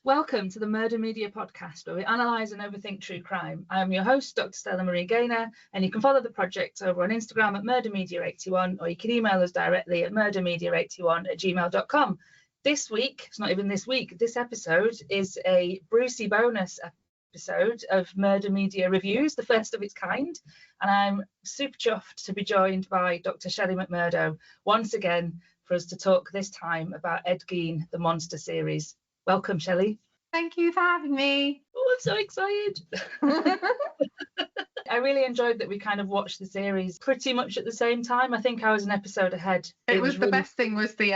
Welcome to the Murder Media podcast, where we analyse and overthink true crime. I am your host, Dr. Stella Gaynor, and you can follow the project over on Instagram at murdermedia81, or you can email us directly at murdermedia81@gmail.com. This week, it's not even this week, this episode is a Brucey bonus episode of Murder Media Reviews, the first of its kind, and I'm super chuffed to be joined by Dr. Shellie McMurdo once again for us to talk this time about Ed Gein, the Monster series. Welcome, Shellie. Thank you for having me. Oh, I'm so excited. I really enjoyed that we kind of watched the series pretty much at the same time. I think I was an episode ahead. It was the best thing was the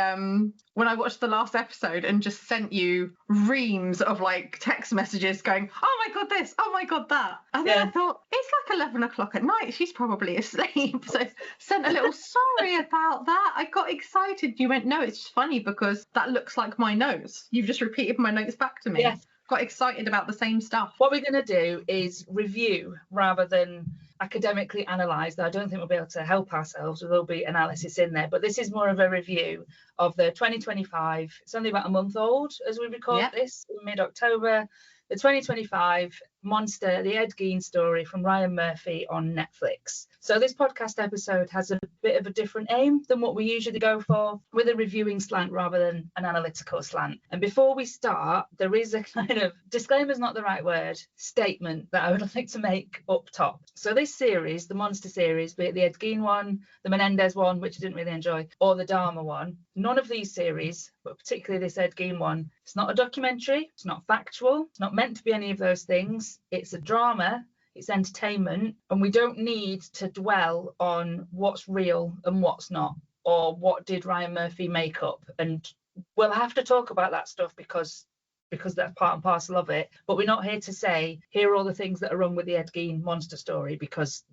when I watched the last episode and just sent you reams of like text messages going, oh my god this, oh my god that, and then I thought it's like 11 o'clock at night, she's probably asleep, so sent a little sorry about that. I got excited. You went, no, it's just funny because that looks like my notes. You've just repeated my notes back to me. Yes. Got excited about the same stuff. What we're going to do is review rather than academically analyse. I don't think we'll be able to help ourselves. There'll be analysis in there, but this is more of a review of the 2025. It's only about a month old as we record this in mid-October. The 2025 Monster, the Ed Gein Story from Ryan Murphy on Netflix. So this podcast episode has a bit of a different aim than what we usually go for, with a reviewing slant rather than an analytical slant. And before we start, there is a kind of, disclaimer is not the right word, statement that I would like to make up top. So this series, the Monster series, be it the Ed Gein one, the Menendez one, which I didn't really enjoy, or the Dharma one, none of these series, but particularly this Ed Gein one, it's not a documentary, it's not factual, it's not meant to be any of those things. It's a drama, it's entertainment, and we don't need to dwell on what's real and what's not, or what did Ryan Murphy make up. And we'll have to talk about that stuff because that's part and parcel of it. But we're not here to say, here are all the things that are wrong with the Ed Gein monster story, because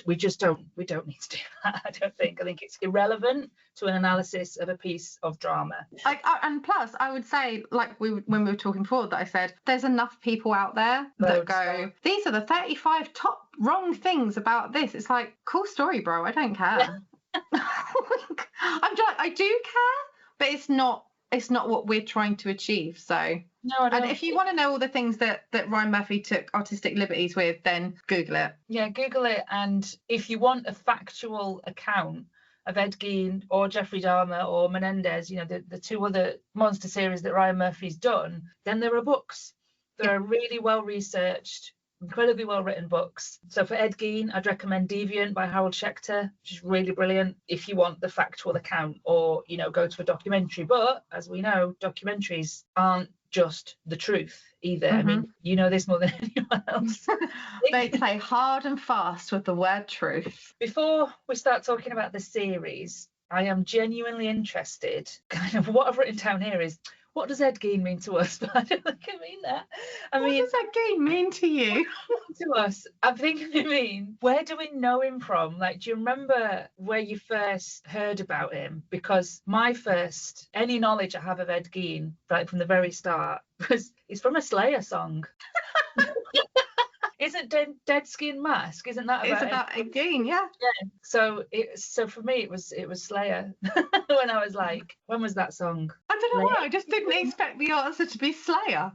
we just don't need to do that. I think it's irrelevant to an analysis of a piece of drama. And plus, I would say, like when we were talking forward, that I said there's enough people out there that go, these are the 35 top wrong things about this. It's like, cool story, bro. I don't care. I do care, but it's not what we're trying to achieve. So no, I don't. And if you want to know all the things that Ryan Murphy took artistic liberties with, then Google it. Yeah, Google it. And if you want a factual account of Ed Gein or Jeffrey Dahmer or Menendez, the two other monster series that Ryan Murphy's done, then there are books. There are really well researched, incredibly well written books. So for Ed Gein, I'd recommend Deviant by Harold Schechter, which is really brilliant if you want the factual account, or go to a documentary. But as we know, documentaries aren't just the truth either. I mean, you know this more than anyone else. They play hard and fast with the word truth. Before we start talking about the series, I am genuinely interested. Kind of what I've written down here is, what does Ed Gein mean to us? But I don't think I mean that. What does Ed Gein mean to you? To us, I think I mean, where do we know him from? Like, do you remember where you first heard about him? Because any knowledge I have of Ed Gein, right from the very start, was he's from a Slayer song. Isn't Dead Skin Mask? Isn't that about Ed Gein? Yeah. So for me it was Slayer. When I was like, when was that song? I don't know why. I just didn't expect the answer to be Slayer.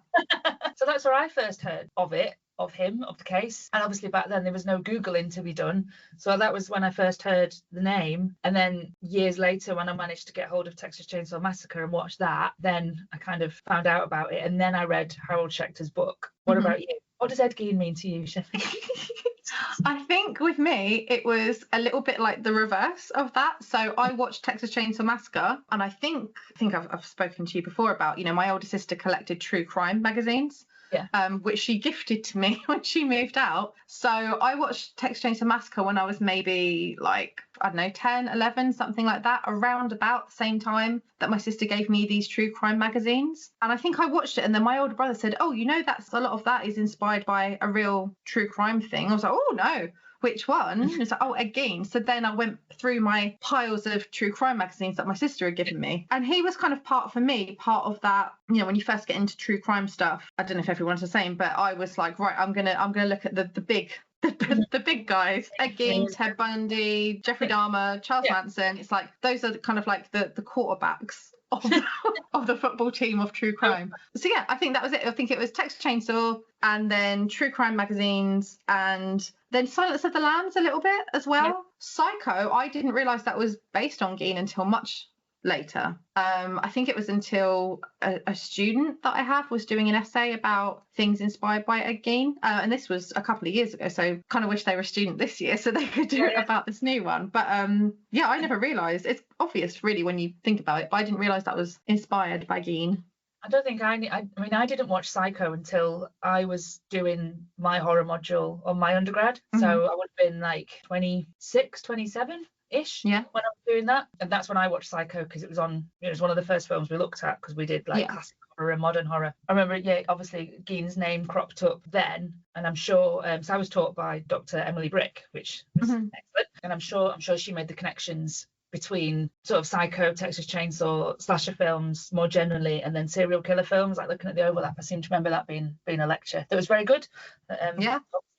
So that's where I first heard of it, of him, of the case. And obviously back then there was no Googling to be done. So that was when I first heard the name. And then years later, when I managed to get hold of Texas Chainsaw Massacre and watch that, then I kind of found out about it. And then I read Harold Schechter's book. What about you? What does Ed Gein mean to you, Shellie? I think with me, it was a little bit like the reverse of that. So I watched Texas Chainsaw Massacre, and I think I've spoken to you before about, my older sister collected true crime magazines. Which she gifted to me when she moved out. So I watched Texas Chainsaw Massacre when I was maybe like, I don't know, 10, 11, something like that, around about the same time that my sister gave me these true crime magazines. And I think I watched it, and then my older brother said, oh, that's a lot of that is inspired by a real true crime thing. I was like, oh no, which one? And it's like, oh, Ed Gein. So then I went through my piles of true crime magazines that my sister had given me. And he was kind of part of that, when you first get into true crime stuff. I don't know if everyone's the same, but I was like, right, I'm gonna look at the big the big guys, Ed Gein, Ted Bundy, Jeffrey Dahmer, Charles Manson. It's like those are kind of like the quarterbacks of the football team of true crime. So yeah, I think that was it. I think it was Texas Chainsaw and then true crime magazines and then Silence of the Lambs a little bit as well. Yeah. Psycho, I didn't realise that was based on Gein until much later. I think it was until a student that I have was doing an essay about things inspired by Ed Gein, and this was a couple of years ago, so kind of wish they were a student this year so they could do it about this new one. But yeah, I never realised. It's obvious really when you think about it, but I didn't realise that was inspired by Gein. I don't think I mean, I didn't watch Psycho until I was doing my horror module on my undergrad. So I would have been like 26, 27 ish when I was doing that, and that's when I watched Psycho, because it was one of the first films we looked at, because we did like classic horror and modern horror. I remember obviously Gein's name cropped up then, and I'm sure so I was taught by Dr. Emily Brick, which was excellent, and I'm sure she made the connections between sort of Psycho, Texas Chainsaw, slasher films more generally, and then serial killer films, like looking at the overlap. I seem to remember that being a lecture that was very good.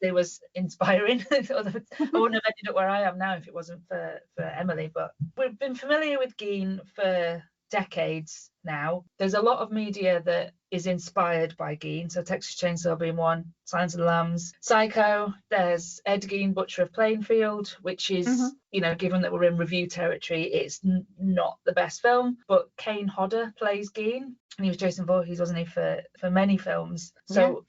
It was inspiring. I wouldn't have ended up where I am now if it wasn't for Emily. But we've been familiar with Gein for decades now. There's a lot of media that is inspired by Gein, so Texas Chainsaw being one, Silence of the Lambs, Psycho. There's Ed Gein, Butcher of Plainfield, which is given that we're in review territory, it's not the best film, but Kane Hodder plays Gein, and he was Jason Voorhees, wasn't he, for many films. So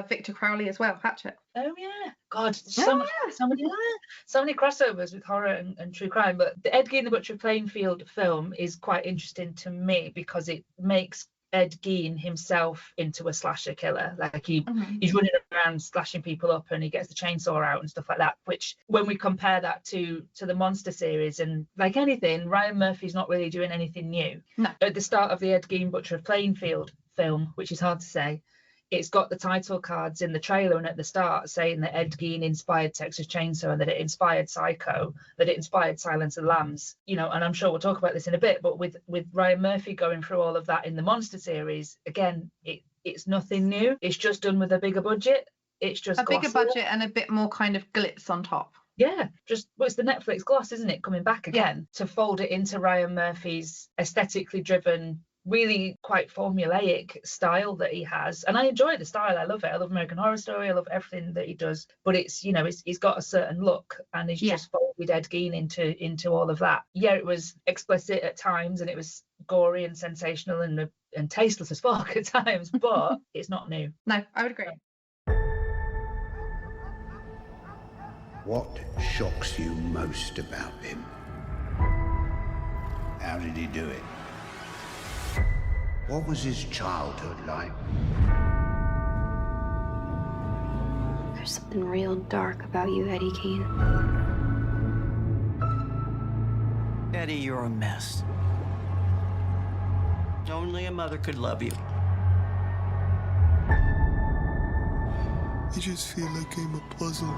Victor Crowley as well, Hatchet. Oh yeah, God, so many crossovers with horror and true crime. But the Ed Gein, the Butcher of Plainfield film is quite interesting to me because it makes Ed Gein himself into a slasher killer. Like he's running around slashing people up, and he gets the chainsaw out and stuff like that, which when we compare that to the Monster series, and like anything, Ryan Murphy's not really doing anything new. No. At the start of the Ed Gein, Butcher of Plainfield film, which is hard to say, it's got the title cards in the trailer and at the start saying that Ed Gein inspired Texas Chainsaw and that it inspired Psycho, that it inspired Silence of the Lambs, and I'm sure we'll talk about this in a bit, but with Ryan Murphy going through all of that in the Monster series, again, it's nothing new. It's just done with a bigger budget. It's just a bigger budget and a bit more kind of glitz on top. Yeah, it's the Netflix gloss, isn't it, coming back again to fold it into Ryan Murphy's aesthetically driven, really quite formulaic style that he has. And I enjoy the style. I love it. I love American Horror Story. I love everything that he does. But it's, he's got a certain look, and he's just folded Ed Gein into all of that. Yeah, it was explicit at times, and it was gory and sensational and tasteless as fuck at times, but it's not new. No, I would agree. What shocks you most about him? How did he do it? What was his childhood like? There's something real dark about you, Eddie Gein. Eddie, you're a mess. Only a mother could love you. I just feel like I'm a puzzle,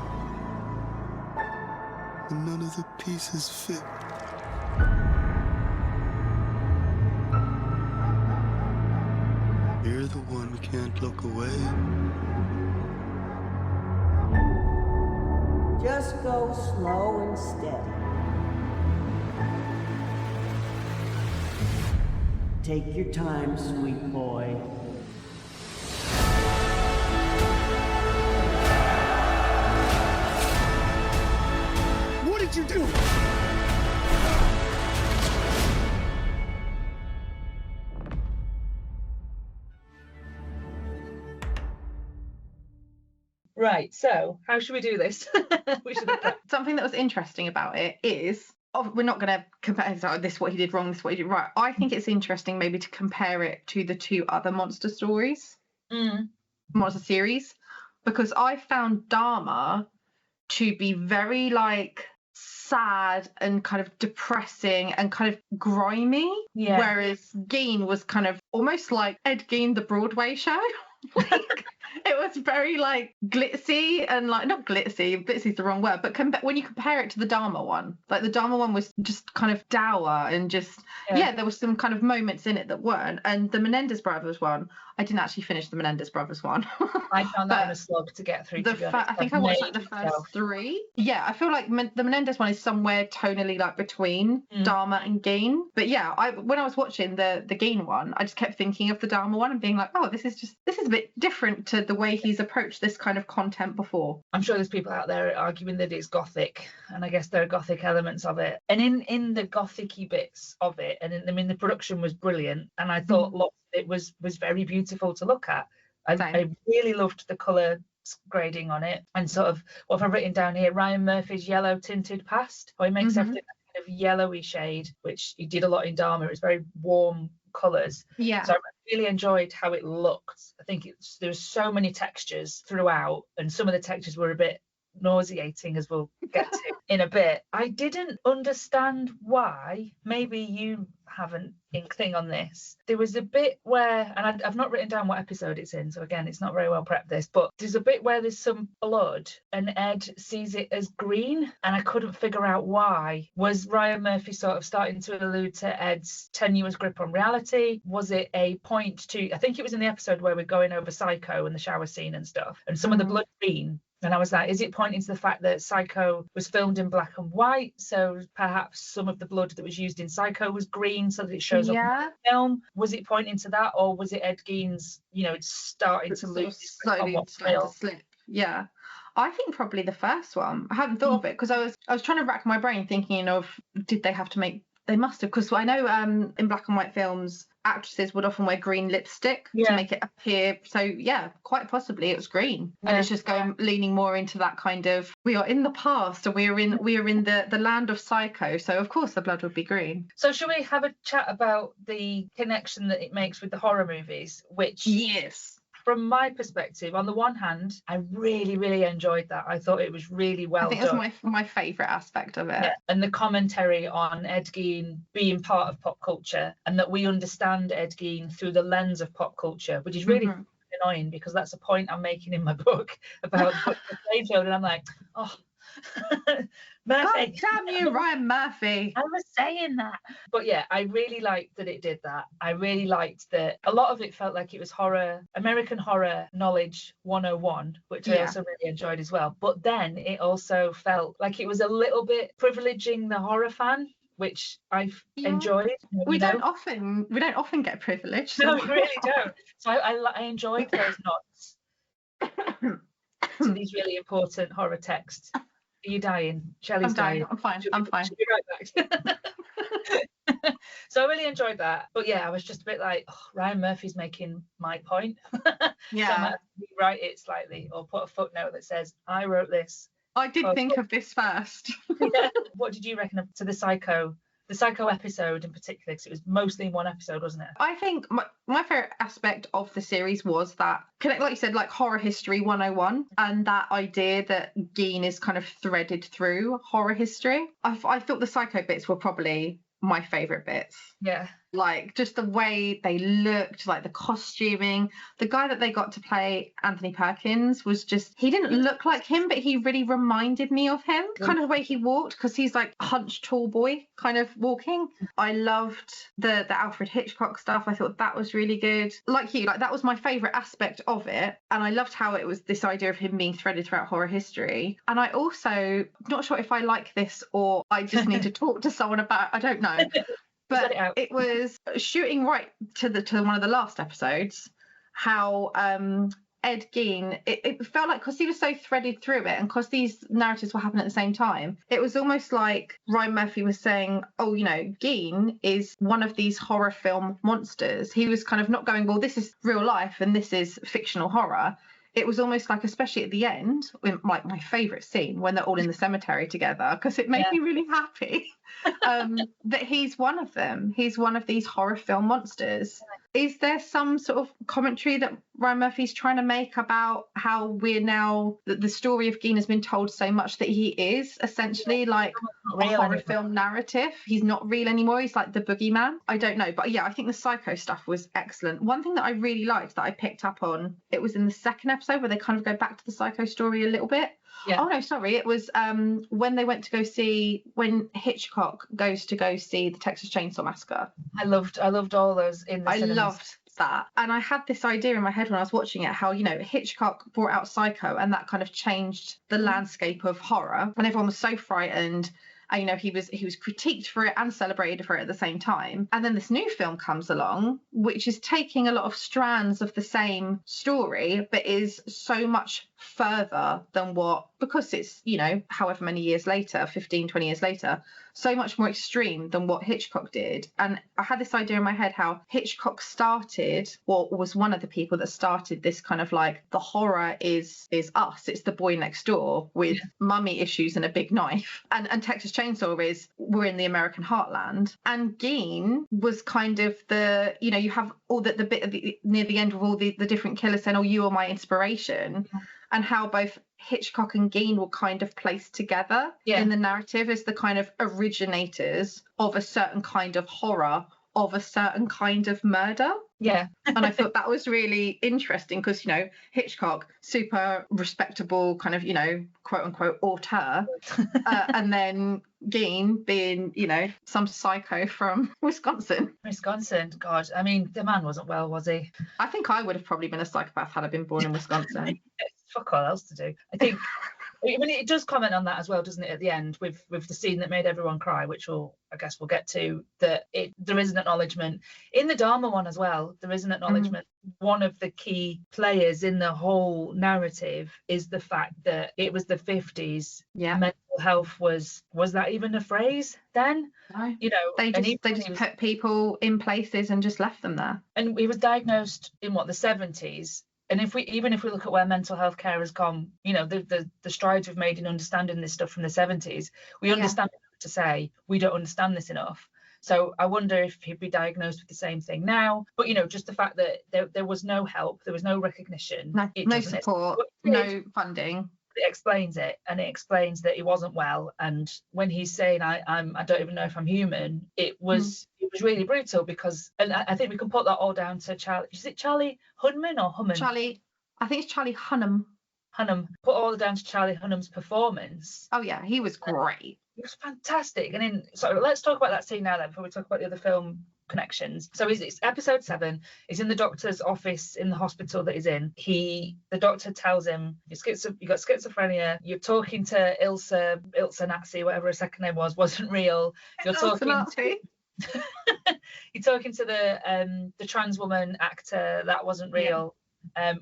and none of the pieces fit. You're the one who can't look away. Just go slow and steady. Take your time, sweet boy. What did you do? Right, so how should we do this? Something that was interesting about it is, we're not going to compare this what he did wrong, this what he did right. I think it's interesting maybe to compare it to the two other monster stories, monster series, because I found Dharma to be very like sad and kind of depressing and kind of grimy, whereas Gein was kind of almost like Ed Gein the Broadway show. Like, It was very like glitzy and like not glitzy, glitzy's the wrong word, but when you compare it to the Dharma one, like the Dharma one was just kind of dour and just there was some kind of moments in it that weren't. And the Menendez brothers one, I didn't actually finish the Menendez brothers one. I found that one a slog to get through. I think I watched like the first 3. Yeah, I feel like the Menendez one is somewhere tonally like between Dharma and Gein. But yeah, when I was watching the Gein one, I just kept thinking of the Dharma one and being like, oh, this is a bit different to the way he's approached this kind of content before. I'm sure there's people out there arguing that it's gothic, and I guess there are gothic elements of it. And in the gothic-y bits of it, and the production was brilliant, and I thought lots of it was very beautiful to look at. I really loved the colour grading on it, and sort of what I've written down here, Ryan Murphy's yellow tinted past, or he makes everything that kind of yellowy shade, which he did a lot in Dharma. It was very warm colours. Yeah. So I really enjoyed how it looked. I think there's so many textures throughout, and some of the textures were a bit nauseating, as we'll get to in a bit. I didn't understand why. Maybe you have an inkling on this. There was a bit where, and I've not written down what episode it's in, so again, it's not very well prepped this, but there's a bit where there's some blood and Ed sees it as green, and I couldn't figure out why. Was Ryan Murphy sort of starting to allude to Ed's tenuous grip on reality? Was it a point to, I think it was in the episode where we're going over Psycho and the shower scene and stuff, and some of the blood green. And I was like, is it pointing to the fact that Psycho was filmed in black and white? So perhaps some of the blood that was used in Psycho was green so that it shows up in the film? Was it pointing to that? Or was it Ed Gein's, starting to lose slowly to slip? Yeah. I think probably the first one. I hadn't thought of it because I was trying to rack my brain thinking of, did they have to make, they must have, because I know in black and white films, actresses would often wear green lipstick to make it appear. So yeah, quite possibly it was green, and it's just leaning more into that kind of, we are in the past and we are in the land of Psycho, so of course the blood would be green. So shall we have a chat about the connection that it makes with the horror movies, which from my perspective, on the one hand, I really, really enjoyed that. I thought it was really well done. I think that's my favourite aspect of it. Yeah. And the commentary on Ed Gein being part of pop culture, and that we understand Ed Gein through the lens of pop culture, which is really annoying because that's a point I'm making in my book about the slave show, and I'm like, oh, Murphy. God damn you, Ryan Murphy. I was saying that. But yeah, I really liked that it did that. I really liked that a lot of it felt like it was American horror knowledge 101, which I also really enjoyed as well. But then it also felt like it was a little bit privileging the horror fan, which I've enjoyed. We don't often get privileged. No, we really don't. So I enjoyed those nods to these really important horror texts. Are you dying? Shelley's dying. I'm fine. I'm fine. She'll be right back. So I really enjoyed that. But yeah, I was just a bit like, Ryan Murphy's making my point. Yeah. So I might have to rewrite it slightly or put a footnote that says, I wrote this. I did think of this first. Yeah. What did you reckon to the Psycho episode in particular? Because it was mostly in one episode, wasn't it? I think my favourite aspect of the series was that, like you said, like horror history 101, and that idea that Gein is kind of threaded through horror history. I thought the Psycho bits were probably my favourite bits. Yeah. Like just the way they looked, like the costuming. The guy that they got to play Anthony Perkins was just, he didn't look like him, but he really reminded me of him. Kind of the way he walked, because he's like a hunched tall boy kind of walking. I loved the Alfred Hitchcock stuff. I thought that was really good. Like you, like that was my favourite aspect of it. And I loved how it was this idea of him being threaded throughout horror history. And I also, not sure if I like this or I just need to talk to someone about, I don't know. But it was shooting right to one of the last episodes, how Ed Gein, it felt like, because he was so threaded through it and because these narratives were happening at the same time, it was almost like Ryan Murphy was saying, oh, Gein is one of these horror film monsters. He was kind of not going, well, this is real life and this is fictional horror. It was almost like, especially at the end, like my favourite scene when they're all in the cemetery together, because it made me really happy that he's one of them. He's one of these horror film monsters. Is there some sort of commentary that Ryan Murphy's trying to make about how we're now, that the story of Gein has been told so much that he is essentially like Not a real horror anymore. film narrative? He's not real anymore. He's like the boogeyman. I don't know. But yeah, I think the Psycho stuff was excellent. One thing that I really liked that I picked up on, it was in the second episode where they kind of go back to the Psycho story a little bit. Yeah. Oh no, sorry. It was when they went to go see, when Hitchcock goes to go see the Texas Chainsaw Massacre. I loved all those in the I cinemas. loved that. And I had this idea in my head when I was watching it, how, you know, Hitchcock brought out Psycho and that kind of changed the landscape of horror. And everyone was so frightened. And, you know, he was critiqued for it and celebrated for it at the same time. And then this new film comes along, which is taking a lot of strands of the same story, but is so much further than what, because it's, you know, however many years later, 15, 20 years later, so much more extreme than what Hitchcock did. And I had this idea in my head how Hitchcock started, or was one of the people that started this kind of like, the horror is us. It's the boy next door with mummy issues and a big knife. And Texas Chainsaw is, we're in the American heartland. And Gein was kind of the, you know, you have all the bit of the, near the end of all the different killers saying, oh, you are my inspiration. Yeah. And how both Hitchcock and Gein were kind of placed together in the narrative as the kind of originators of a certain kind of horror, of a certain kind of murder. Yeah. And I thought that was really interesting because, you know, Hitchcock, super respectable kind of, you know, quote unquote auteur. And then Gein being, you know, some psycho from Wisconsin. God, I mean, the man wasn't well, was he? I think I would have probably been a psychopath had I been born in Wisconsin. Fuck all else to do. I think, I mean, it does comment on that as well, doesn't it, at the end with the scene that made everyone cry, which I guess we'll get to, that there is an acknowledgement in the Dharma one as well. There is an acknowledgement. One of the key players in the whole narrative is the fact that it was the 50s. Yeah. Mental health was that even a phrase then? No. You know, they just put people in places and just left them there. And he was diagnosed in the 70s. And if we look at where mental health care has gone, you know, the strides we've made in understanding this stuff from the 70s, we understand enough to say we don't understand this enough. So I wonder if he'd be diagnosed with the same thing now. But, you know, just the fact that there was no help, there was no recognition. No support, no funding. It explains it, and it explains that he wasn't well. And when he's saying I don't even know if I'm human, it was really brutal because, and I think we can put that all down to Charlie. Is it Charlie Hunnam or Hunnam? Charlie, I think it's Charlie Hunnam. Put all down to Charlie Hunnam's performance. Oh yeah, he was great. It was fantastic. And so let's talk about that scene now then before we talk about the other film connections. So it's episode 7. He's in the doctor's office in the hospital that he's in. The doctor tells him, you got schizophrenia, you're talking to Ilsa Nazi, whatever her second name wasn't real. You're talking you're talking to the trans woman actor, that wasn't real. I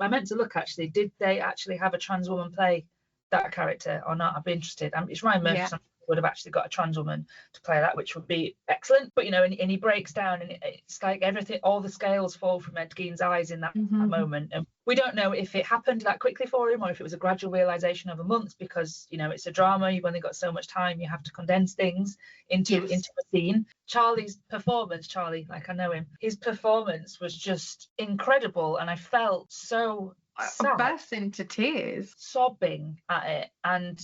meant to look, actually, did they actually have a trans woman play that character or not? I'd be interested. It's Ryan Murphy. So would have actually got a trans woman to play that, which would be excellent. But, you know, and he breaks down, and it's like everything, all the scales fall from Ed Gein's eyes in that moment. And we don't know if it happened that quickly for him or if it was a gradual realization over months, because, you know, it's a drama, you've only got so much time, you have to condense things into a scene. Charlie's performance, like I know him, his performance was just incredible, and I felt so sad, I burst into tears, sobbing at it. And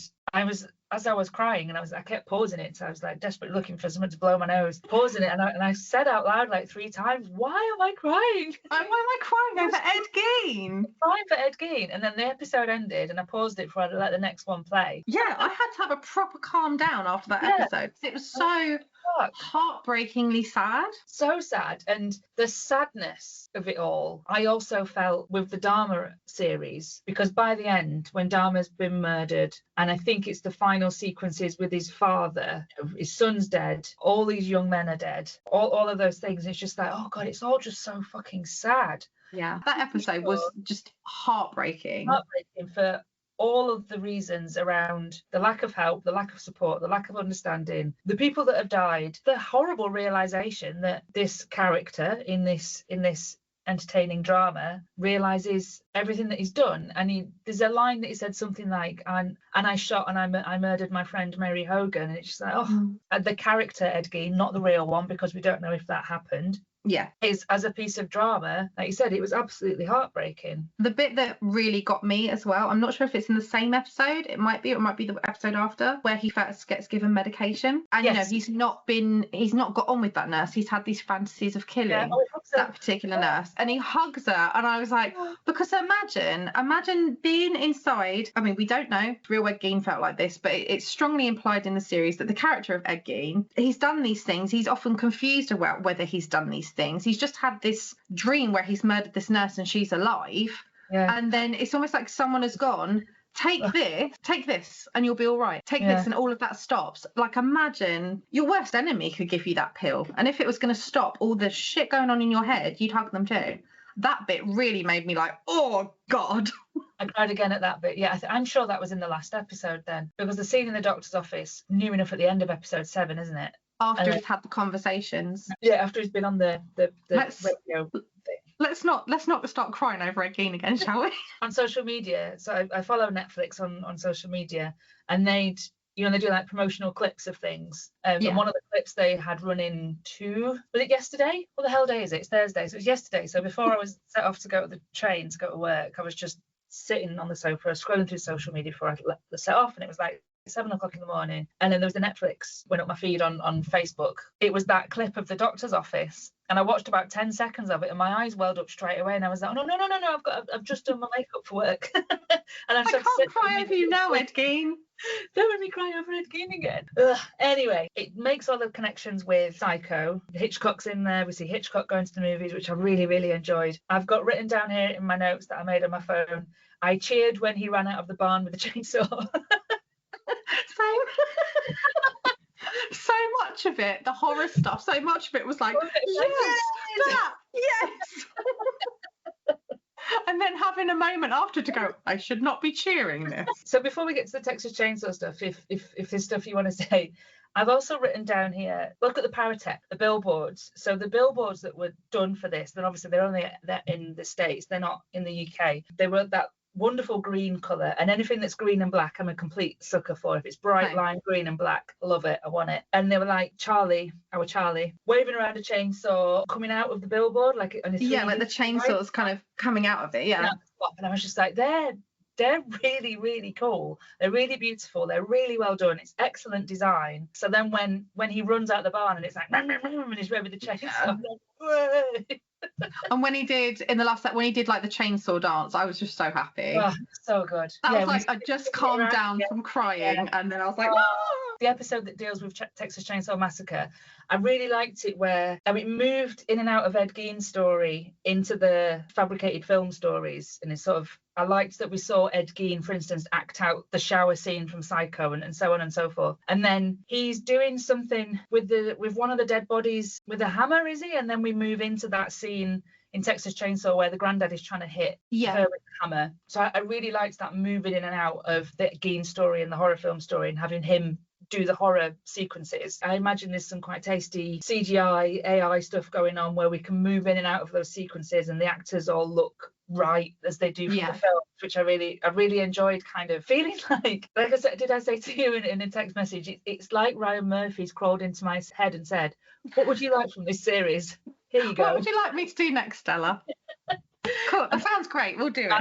as I was crying, and I kept pausing it, so I was like desperately looking for someone to blow my nose, pausing it, and I said out loud like 3 times, why am I crying? Why am I crying over Ed Gein? Crying for Ed Gein. And then the episode ended, and I paused it before I let the next one play. Yeah, I had to have a proper calm down after that episode. It was so heartbreakingly sad. So sad. And the sadness of it all, I also felt with the Dharma series, because by the end, when Dharma's been murdered, and I think it's the final sequences with his father, his son's dead, all these young men are dead, all of those things, it's just like, oh God, it's all just so fucking sad. Yeah, that episode was just heartbreaking for all of the reasons around the lack of help, the lack of support, the lack of understanding, the people that have died, the horrible realization that this character in this entertaining drama realizes everything that he's done. And there's a line that he said something like, and I shot and I murdered my friend Mary Hogan, and it's just like, the character Ed Gein, not the real one, because we don't know if that happened. Yeah. is as a piece of drama, like you said, it was absolutely heartbreaking. The bit that really got me as well, I'm not sure if it's in the same episode, it might be the episode after, where he first gets given medication, and Yes. he's not got on with that nurse. He's had these fantasies of killing that particular nurse, and he hugs her, and I was like, because imagine being inside. I mean, we don't know if real Ed Gein felt like this, but it's strongly implied in the series that the character of Ed Gein, he's done these things, he's often confused about whether he's done these things. He's just had this dream where he's murdered this nurse and she's alive, and then it's almost like someone has gone, take this and you'll be all right, take this, and all of that stops. Like, imagine your worst enemy could give you that pill, and if it was going to stop all the shit going on in your head, you'd hug them too. That bit really made me like, oh god. I cried again at that bit. Yeah, I'm sure that was in the last episode then, because the scene in the doctor's office, near enough at the end of episode 7, isn't it? After he's had the conversations. Yeah, after he's been on the radio thing. Let's not start crying over Ed Gein again, shall we? On social media, so I follow Netflix on social media, and they do like promotional clips of things. And one of the clips they had running was it yesterday? What the hell day is it? It's Thursday, so it was yesterday. So before I was set off to go to the train to go to work, I was just sitting on the sofa scrolling through social media before I set off, and it was like 7 o'clock in the morning, and then there was the Netflix went up my feed on Facebook. It was that clip of the doctor's office, and I watched about 10 seconds of it, and my eyes welled up straight away, and I was like, oh, no, I've just done my makeup for work. And I can't cry over you now, Ed Gein. Don't make me cry over Ed Gein again. Ugh. Anyway, it makes all the connections with Psycho. Hitchcock's in there. We see Hitchcock going to the movies, which I really, really enjoyed. I've got written down here in my notes that I made on my phone, I cheered when he ran out of the barn with a chainsaw. So much of it, the horror stuff, so much of it was like, yes. And then having a moment after to go, I should not be cheering this. So before we get to the Texas Chainsaw stuff, if there's stuff you want to say, I've also written down here, look at the Paratech, the billboards. So the billboards that were done for this, then obviously they're only in the States, they're not in the UK. They were that wonderful green colour, and anything that's green and black I'm a complete sucker for. If it's bright lime green and black, love it, I want it. And they were like Charlie waving around a chainsaw coming out of the billboard, like like the chainsaw's kind of coming out of it. And I was just like, they're really, really cool, they're really beautiful, they're really well done, it's excellent design. So then when he runs out the barn and it's like and he's revving the chainsaw, and when he did in the last when he did like the chainsaw dance, I was just so happy. Oh, so good. That was like, I just calmed down from crying, and then I was like, The episode that deals with Texas Chainsaw Massacre, I really liked it where it moved in and out of Ed Gein Story into the fabricated film stories, and it's sort of, I liked that we saw Ed Gein, for instance, act out the shower scene from Psycho and so on and so forth. And then he's doing something with one of the dead bodies with a hammer, is he? And then we move into that scene in Texas Chainsaw where the granddad is trying to hit her with the hammer. So I really liked that moving in and out of the Gein story and the horror film story, and having him do the horror sequences. I imagine there's some quite tasty CGI AI stuff going on where we can move in and out of those sequences, and the actors all look right as they do from the film, which I really enjoyed. Kind of feeling like I said, did I say to you in a text message, it's like Ryan Murphy's crawled into my head and said, what would you like from this series? Here you go. What would you like me to do next, Stella? Cool, that sounds great, we'll do it.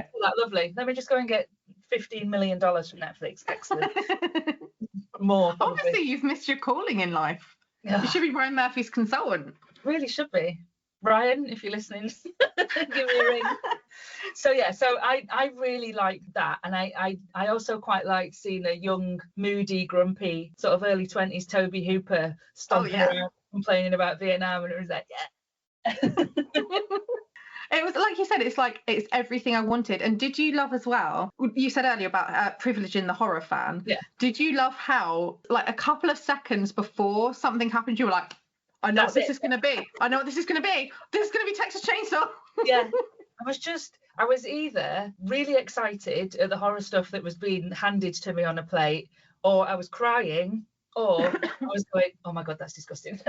Lovely. Let me just go and get $15 million from Netflix. Excellent. More probably. Obviously you've missed your calling in life. You should be Ryan Murphy's consultant. Really should be. Ryan, if you're listening, give me a ring. So I really liked that, and I also quite liked seeing a young, moody, grumpy, sort of early 20s Toby Hooper stomping around complaining about Vietnam, and it was like, It was like you said, it's everything I wanted. And did you love as well, you said earlier about privileging the horror fan. Yeah. Did you love how, like, a couple of seconds before something happened, you were like, I know what this is going to be. I know what this is going to be. This is going to be Texas Chainsaw. Yeah. I was either really excited at the horror stuff that was being handed to me on a plate, or I was crying or I was going, oh my God, that's disgusting.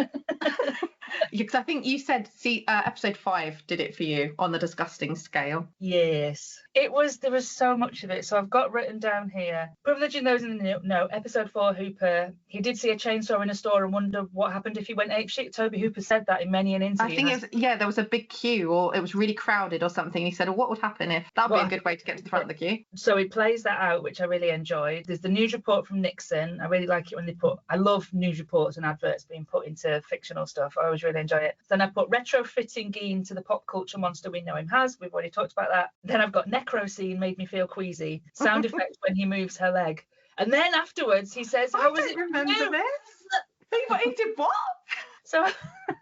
Because I think you said, episode 5 did it for you on the disgusting scale. Yes, there was so much of it. So I've got written down here, privileging those in the know. Episode 4, Hooper, he did see a chainsaw in a store and wonder what happened if he went apeshit. Toby Hooper said that in many an interview. I think there was a big queue, or it was really crowded or something. He said, well, what would happen if that would be a good way to get to the front of the queue. So he plays that out, which I really enjoyed. There's the news report from Nixon. I really like it when I love news reports and adverts being put into fictional stuff. I always really enjoy it. Then I put retrofitting Gein to the pop culture monster we know him as. We've already talked about that. Then I've got necro scene made me feel queasy. Sound effect when he moves her leg. And then afterwards he says, how was it? I remember this. He did what? So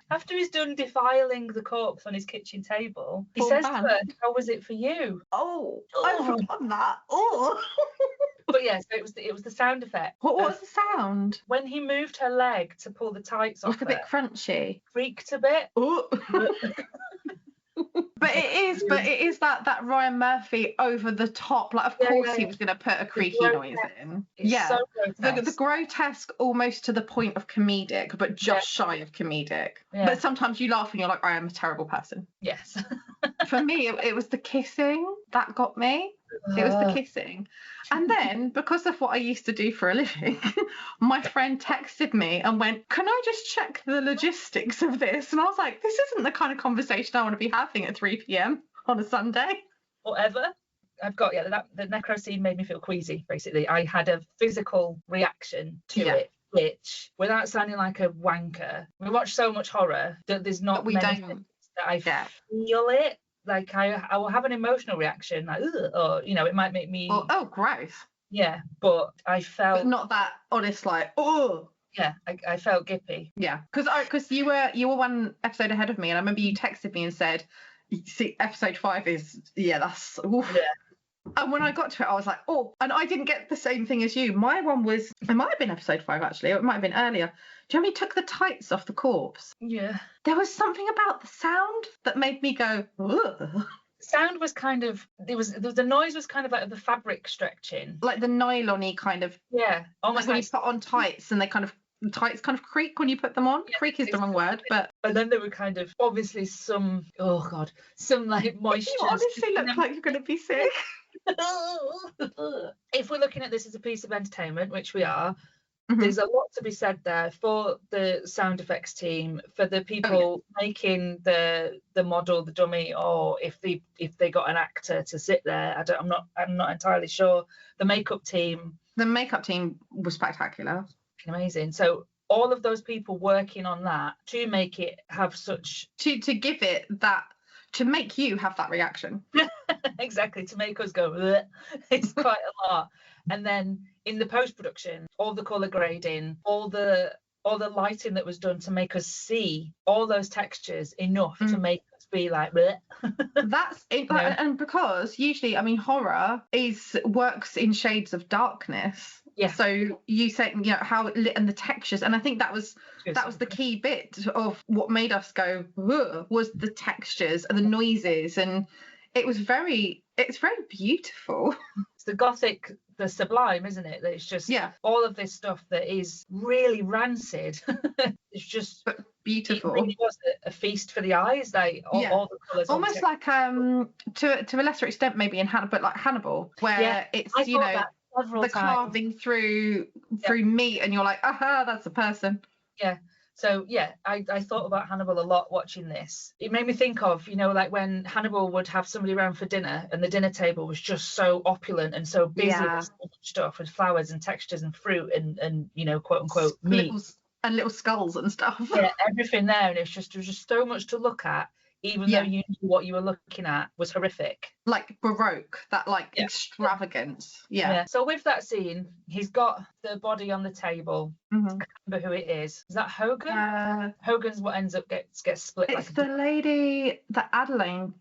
after he's done defiling the corpse on his kitchen table, he Poor says man. to her, how was it for you? Oh, I've forgotten that. Oh. But yes, it was the sound effect. What was the sound? When he moved her leg to pull the tights off Like a bit crunchy. creaked a bit. Oh. But it is that Ryan Murphy over the top. Like, of course he was going to put a creaky noise in. It's so grotesque. The grotesque almost to the point of comedic, but just shy of comedic. Yeah. But sometimes you laugh and you're like, I am a terrible person. Yes. For me, it was the kissing that got me. It was the kissing. And then, because of what I used to do for a living, my friend texted me and went, can I just check the logistics of this? And I was like, this isn't the kind of conversation I want to be having at 3 p.m. on a Sunday. Whatever. I've got, the necro scene made me feel queasy, basically. I had a physical reaction to it, which, without sounding like a wanker, we watch so much horror that there's not many things that I feel it. Like I will have an emotional reaction, like, ugh, or it might make me. Oh, gross. Yeah, but I felt. But not that honest, like, oh. Yeah, I felt gippy. Yeah, because you were one episode ahead of me, and I remember you texted me and said, "See, episode 5 is that's." Oof. Yeah. And when I got to it, I was like, oh, and I didn't get the same thing as you. My one was, it might have been episode 5 actually, or it might have been earlier. Do you know when he took the tights off the corpse? Yeah. There was something about the sound that made me go, ugh. Sound was kind of, the noise was kind of like the fabric stretching. Like the nylon-y kind of. Yeah. Almost like when you put on tights and the tights kind of creak when you put them on. Yeah, creak is the wrong word, but. And then there were kind of, obviously some like moisture. You honestly look like you're going to be sick. If we're looking at this as a piece of entertainment, which we are, there's a lot to be said there for the sound effects team, for the people making the model, the dummy, or if they got an actor to sit there. I'm not entirely sure. The makeup team was spectacular. Amazing. So all of those people working on that to make it have such to give it that, to make you have that reaction. Exactly, to make us go bleh. It's quite a lot. And then in the post-production, all the color grading, all the lighting that was done to make us see all those textures enough to make us be like bleh. That's it. And because usually, I mean, horror works in shades of darkness. Yeah. So you say, how it lit and the textures, and I think that was the key bit of what made us go was the textures and the noises, and it's very beautiful. It's the gothic, the sublime, isn't it? That it's just all of this stuff that is really rancid. It's just beautiful. It really was a feast for the eyes. Like all the colours. Almost like to a lesser extent maybe in Hannibal, but like Hannibal, where it's the carving through meat, and you're like, aha, that's a person. Yeah. So I thought about Hannibal a lot watching this. It made me think of, like when Hannibal would have somebody around for dinner and the dinner table was just so opulent and so busy with so much stuff, with flowers and textures and fruit and quote unquote meat. And little skulls and stuff. Yeah, everything there, and there was just so much to look at. Even though you knew what you were looking at was horrific. Like Baroque, that extravagance. Yeah. So with that scene, he's got the body on the table. I can't remember who it is. Is that Hogan? Hogan's what ends up gets split. It's the lady that Adeline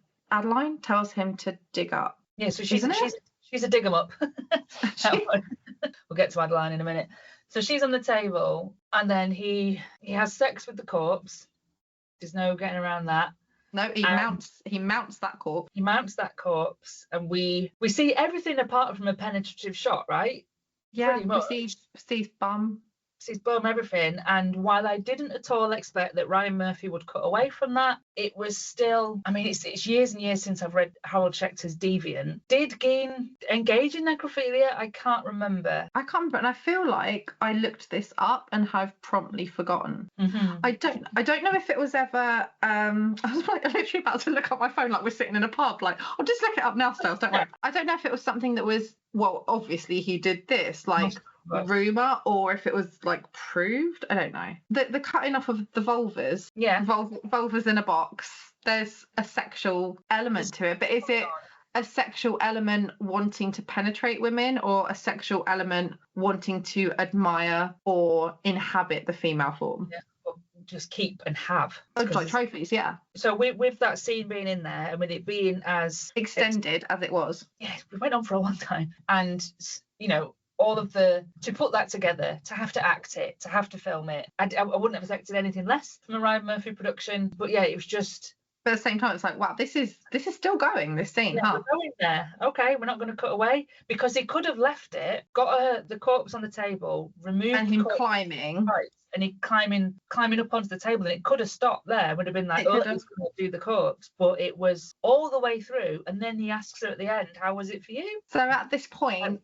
tells him to dig up. Yeah, so she's a dig 'em up. We'll get to Adeline in a minute. So she's on the table, and then he has sex with the corpse. There's no getting around that. No, he mounts that corpse. He mounts that corpse, and we see everything apart from a penetrative shot, right? Yeah, we see Steve's bum. his bum, everything. And while I didn't at all expect that Ryan Murphy would cut away from that, it was still, I mean, it's years and years since I've read Harold Schechter's Deviant. Did Gein engage in necrophilia? I can't remember. I can't remember, and I feel like I looked this up and have promptly forgotten. I don't know if it was ever. I was like literally about to look up my phone, like we're sitting in a pub. Like, I'll just look it up now, Stella. Don't worry. I don't know if it was something that was, well, obviously he did this, like rumor, or if it was like proved. I don't know. The cutting off of the vulvas. Yeah. Vulvas in a box. There's a sexual element to it, but is it a sexual element wanting to penetrate women, or a sexual element wanting to admire or inhabit the female form? Yeah. Just keep and have. Like trophies, yeah. So with that scene being in there, and with it being as extended as it was, yeah, we went on for a long time, and you know, all of the, to put that together, to have to act it, to have to film it, I wouldn't have expected anything less from a Ryan Murphy production. But yeah, it was just. But at the same time, it's like, wow, this is still going, this scene, yeah, huh? We're going there. Okay, we're not going to cut away, because he could have left it, got the corpse on the table, removed, and him climbing. Right. And he climbing up onto the table, and it could have stopped there. Would have been like, oh, he's going to do the corpse. But it was all the way through, and then he asks her at the end, "How was it for you?" So at this point,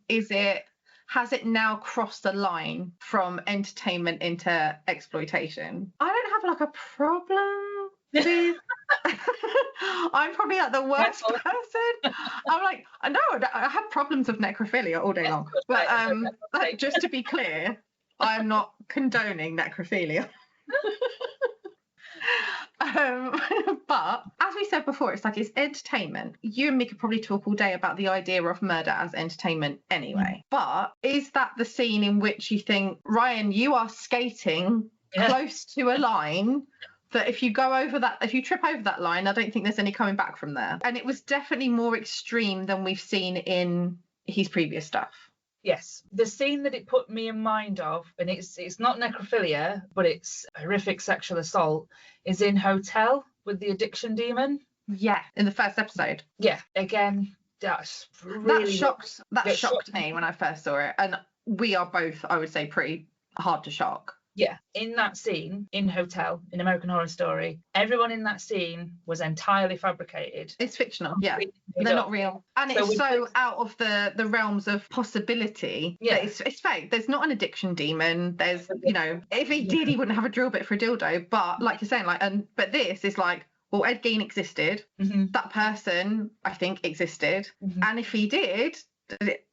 has it now crossed the line from entertainment into exploitation? I don't have like a problem with. I'm probably like the worst person. I'm like, no, I have problems with necrophilia all day long. But like, just to be clear, I'm not condoning necrophilia. But as we said before, it's like, it's entertainment. You and me could probably talk all day about the idea of murder as entertainment anyway. But is that the scene in which you think, Ryan, you are skating close to a line that if you trip over that line, I don't think there's any coming back from there. And it was definitely more extreme than we've seen in his previous stuff. Yes, the scene that it put me in mind of, and it's not necrophilia, but it's horrific sexual assault, is in Hotel with the addiction demon. Yeah, in the first episode. Yeah, again, that's really that shocked me when I first saw it, and we are both, I would say, pretty hard to shock. Yeah, in that scene in Hotel, in American Horror Story, everyone in that scene was entirely fabricated. It's fictional, yeah. They're not real. And it's so out of the realms of possibility that it's fake. There's not an addiction demon. There's, you know, if he did, he wouldn't have a drill bit for a dildo. But like you're saying, but this is like, well, Ed Gein existed. Mm-hmm. That person, I think, existed. Mm-hmm. And if he did,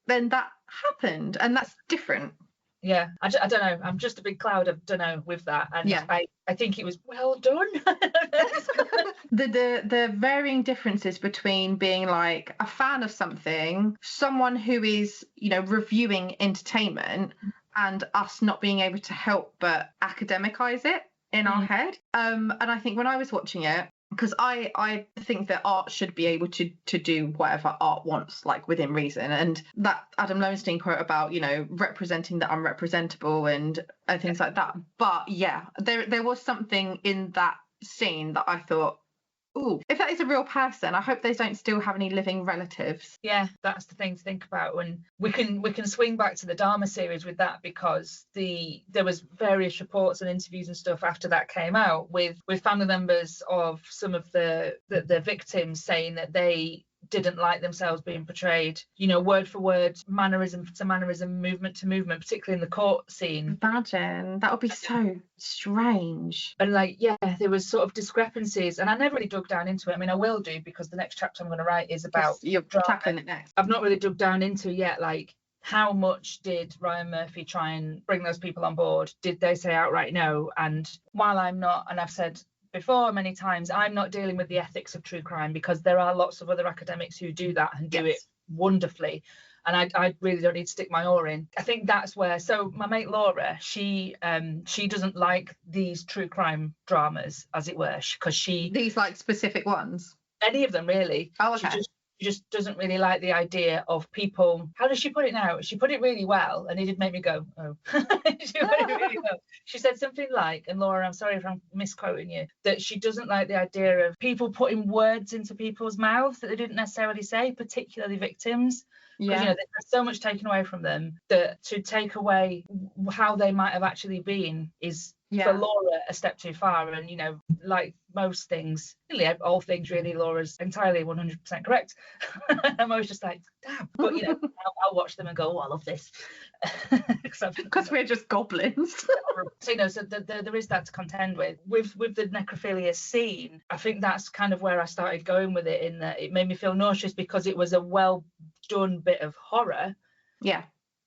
then that happened. And that's different. Yeah, I don't know. I'm just a big cloud of don't know with that, and yeah. I think it was well done. the varying differences between being like a fan of something, someone who is, you know, reviewing entertainment, and us not being able to help but academicize it in our head. And I think when I was watching it, because I think that art should be able to do whatever art wants, like within reason. And that Adam Lowenstein quote about, you know, representing the unrepresentable and things like that. But yeah, there was something in that scene that I thought, ooh, if that is a real person, I hope they don't still have any living relatives. Yeah, that's the thing to think about. And we can swing back to the Dharma series with that, because there was various reports and interviews and stuff after that came out with family members of some of the victims saying that they didn't like themselves being portrayed, you know, word for word, mannerism to mannerism, movement to movement, particularly in the court scene. Imagine, that would be so strange. And like, yeah, there was sort of discrepancies, and I never really dug down into it. I mean, I will do, because the next chapter I'm going to write is about you're tackling it next. I've not really dug down into yet, like, how much did Ryan Murphy try and bring those people on board? Did they say outright no? And while I'm not, and I've said before many times, I'm not dealing with the ethics of true crime, because there are lots of other academics who do that and do it wonderfully, and I really don't need to stick my oar in. I think that's where, so my mate Laura, she doesn't like these true crime dramas, as it were, because these like specific ones, any of them really. Oh, okay. She just doesn't really like the idea of people. How does she put it now? She put it really well, and it did make me go, oh. She put it really well. She said something like, and Laura, I'm sorry if I'm misquoting you, that she doesn't like the idea of people putting words into people's mouths that they didn't necessarily say, particularly victims. Because there's so much taken away from them that to take away how they might have actually been is for Laura a step too far. And like most things, really all things really, Laura's entirely 100% correct. I'm always just like, damn. But I'll watch them and go, oh, I love this. Because we're just goblins. So so there is that to contend with the necrophilia scene. I think that's kind of where I started going with it, in that it made me feel nauseous because it was a well done bit of horror,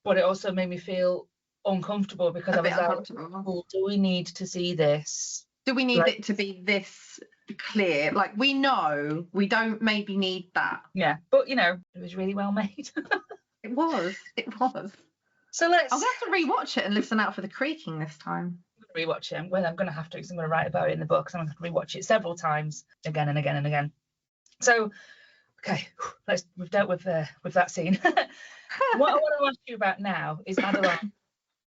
but it also made me feel uncomfortable because I was like, oh, do we need to see this? Do we need it to be this clear? Like, we know we don't maybe need that. Yeah, but it was really well made. It was. So I'll have to rewatch it and listen out for the creaking this time. Rewatch it. Well, I'm going to have to, because I'm going to write about it in the book. So I'm going to rewatch it several times, again and again and again. So okay, we've dealt with that scene. What I want to ask you about now is Adeline,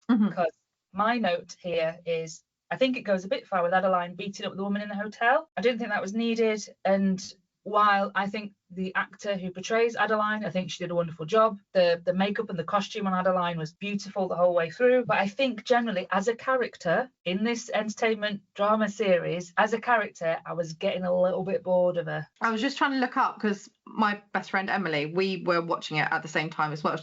because my note here is, I think it goes a bit far with Adeline beating up the woman in the hotel. I didn't think that was needed, and while I think the actor who portrays Adeline, I think she did a wonderful job. The makeup and the costume on Adeline was beautiful the whole way through. But I think generally, as a character in this entertainment drama series, as a character, I was getting a little bit bored of her. I was just trying to look up, because my best friend Emily, we were watching it at the same time as well.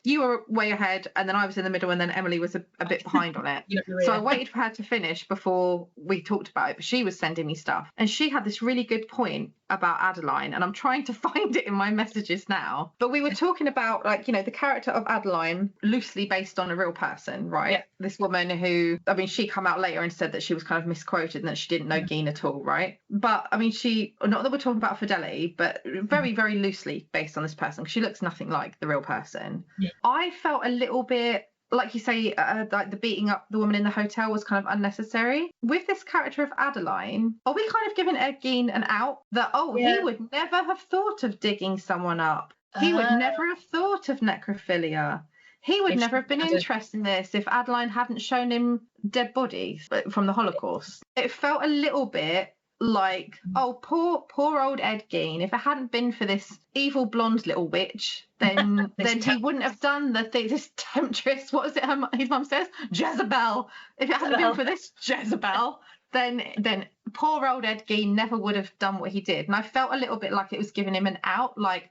You were way ahead, and then I was in the middle, and then Emily was a bit behind on it. So I waited for her to finish before we talked about it, but she was sending me stuff, and she had this really good point about Adeline, and I'm trying to find it in my messages now, but we were talking about, like, the character of Adeline loosely based on a real person, right? Yeah. This woman who, she come out later and said that she was kind of misquoted and that she didn't know Gein at all, right? But she, not that we're talking about fidelity, but very, very loosely based on this person, because she looks nothing like the real person. Yeah. I felt a little bit, like you say, like the beating up the woman in the hotel was kind of unnecessary. With this character of Adeline, are we kind of giving Ed Gein an out that, he would never have thought of digging someone up. He would never have thought of necrophilia. He would never have been interested in this if Adeline hadn't shown him dead bodies from the Holocaust. It felt a little bit like, poor old Ed Gein. If it hadn't been for this evil blonde little witch, then he wouldn't have done this temptress. What is it? His mum says Jezebel. If it hadn't been for this Jezebel, then poor old Ed Gein never would have done what he did. And I felt a little bit like it was giving him an out, like,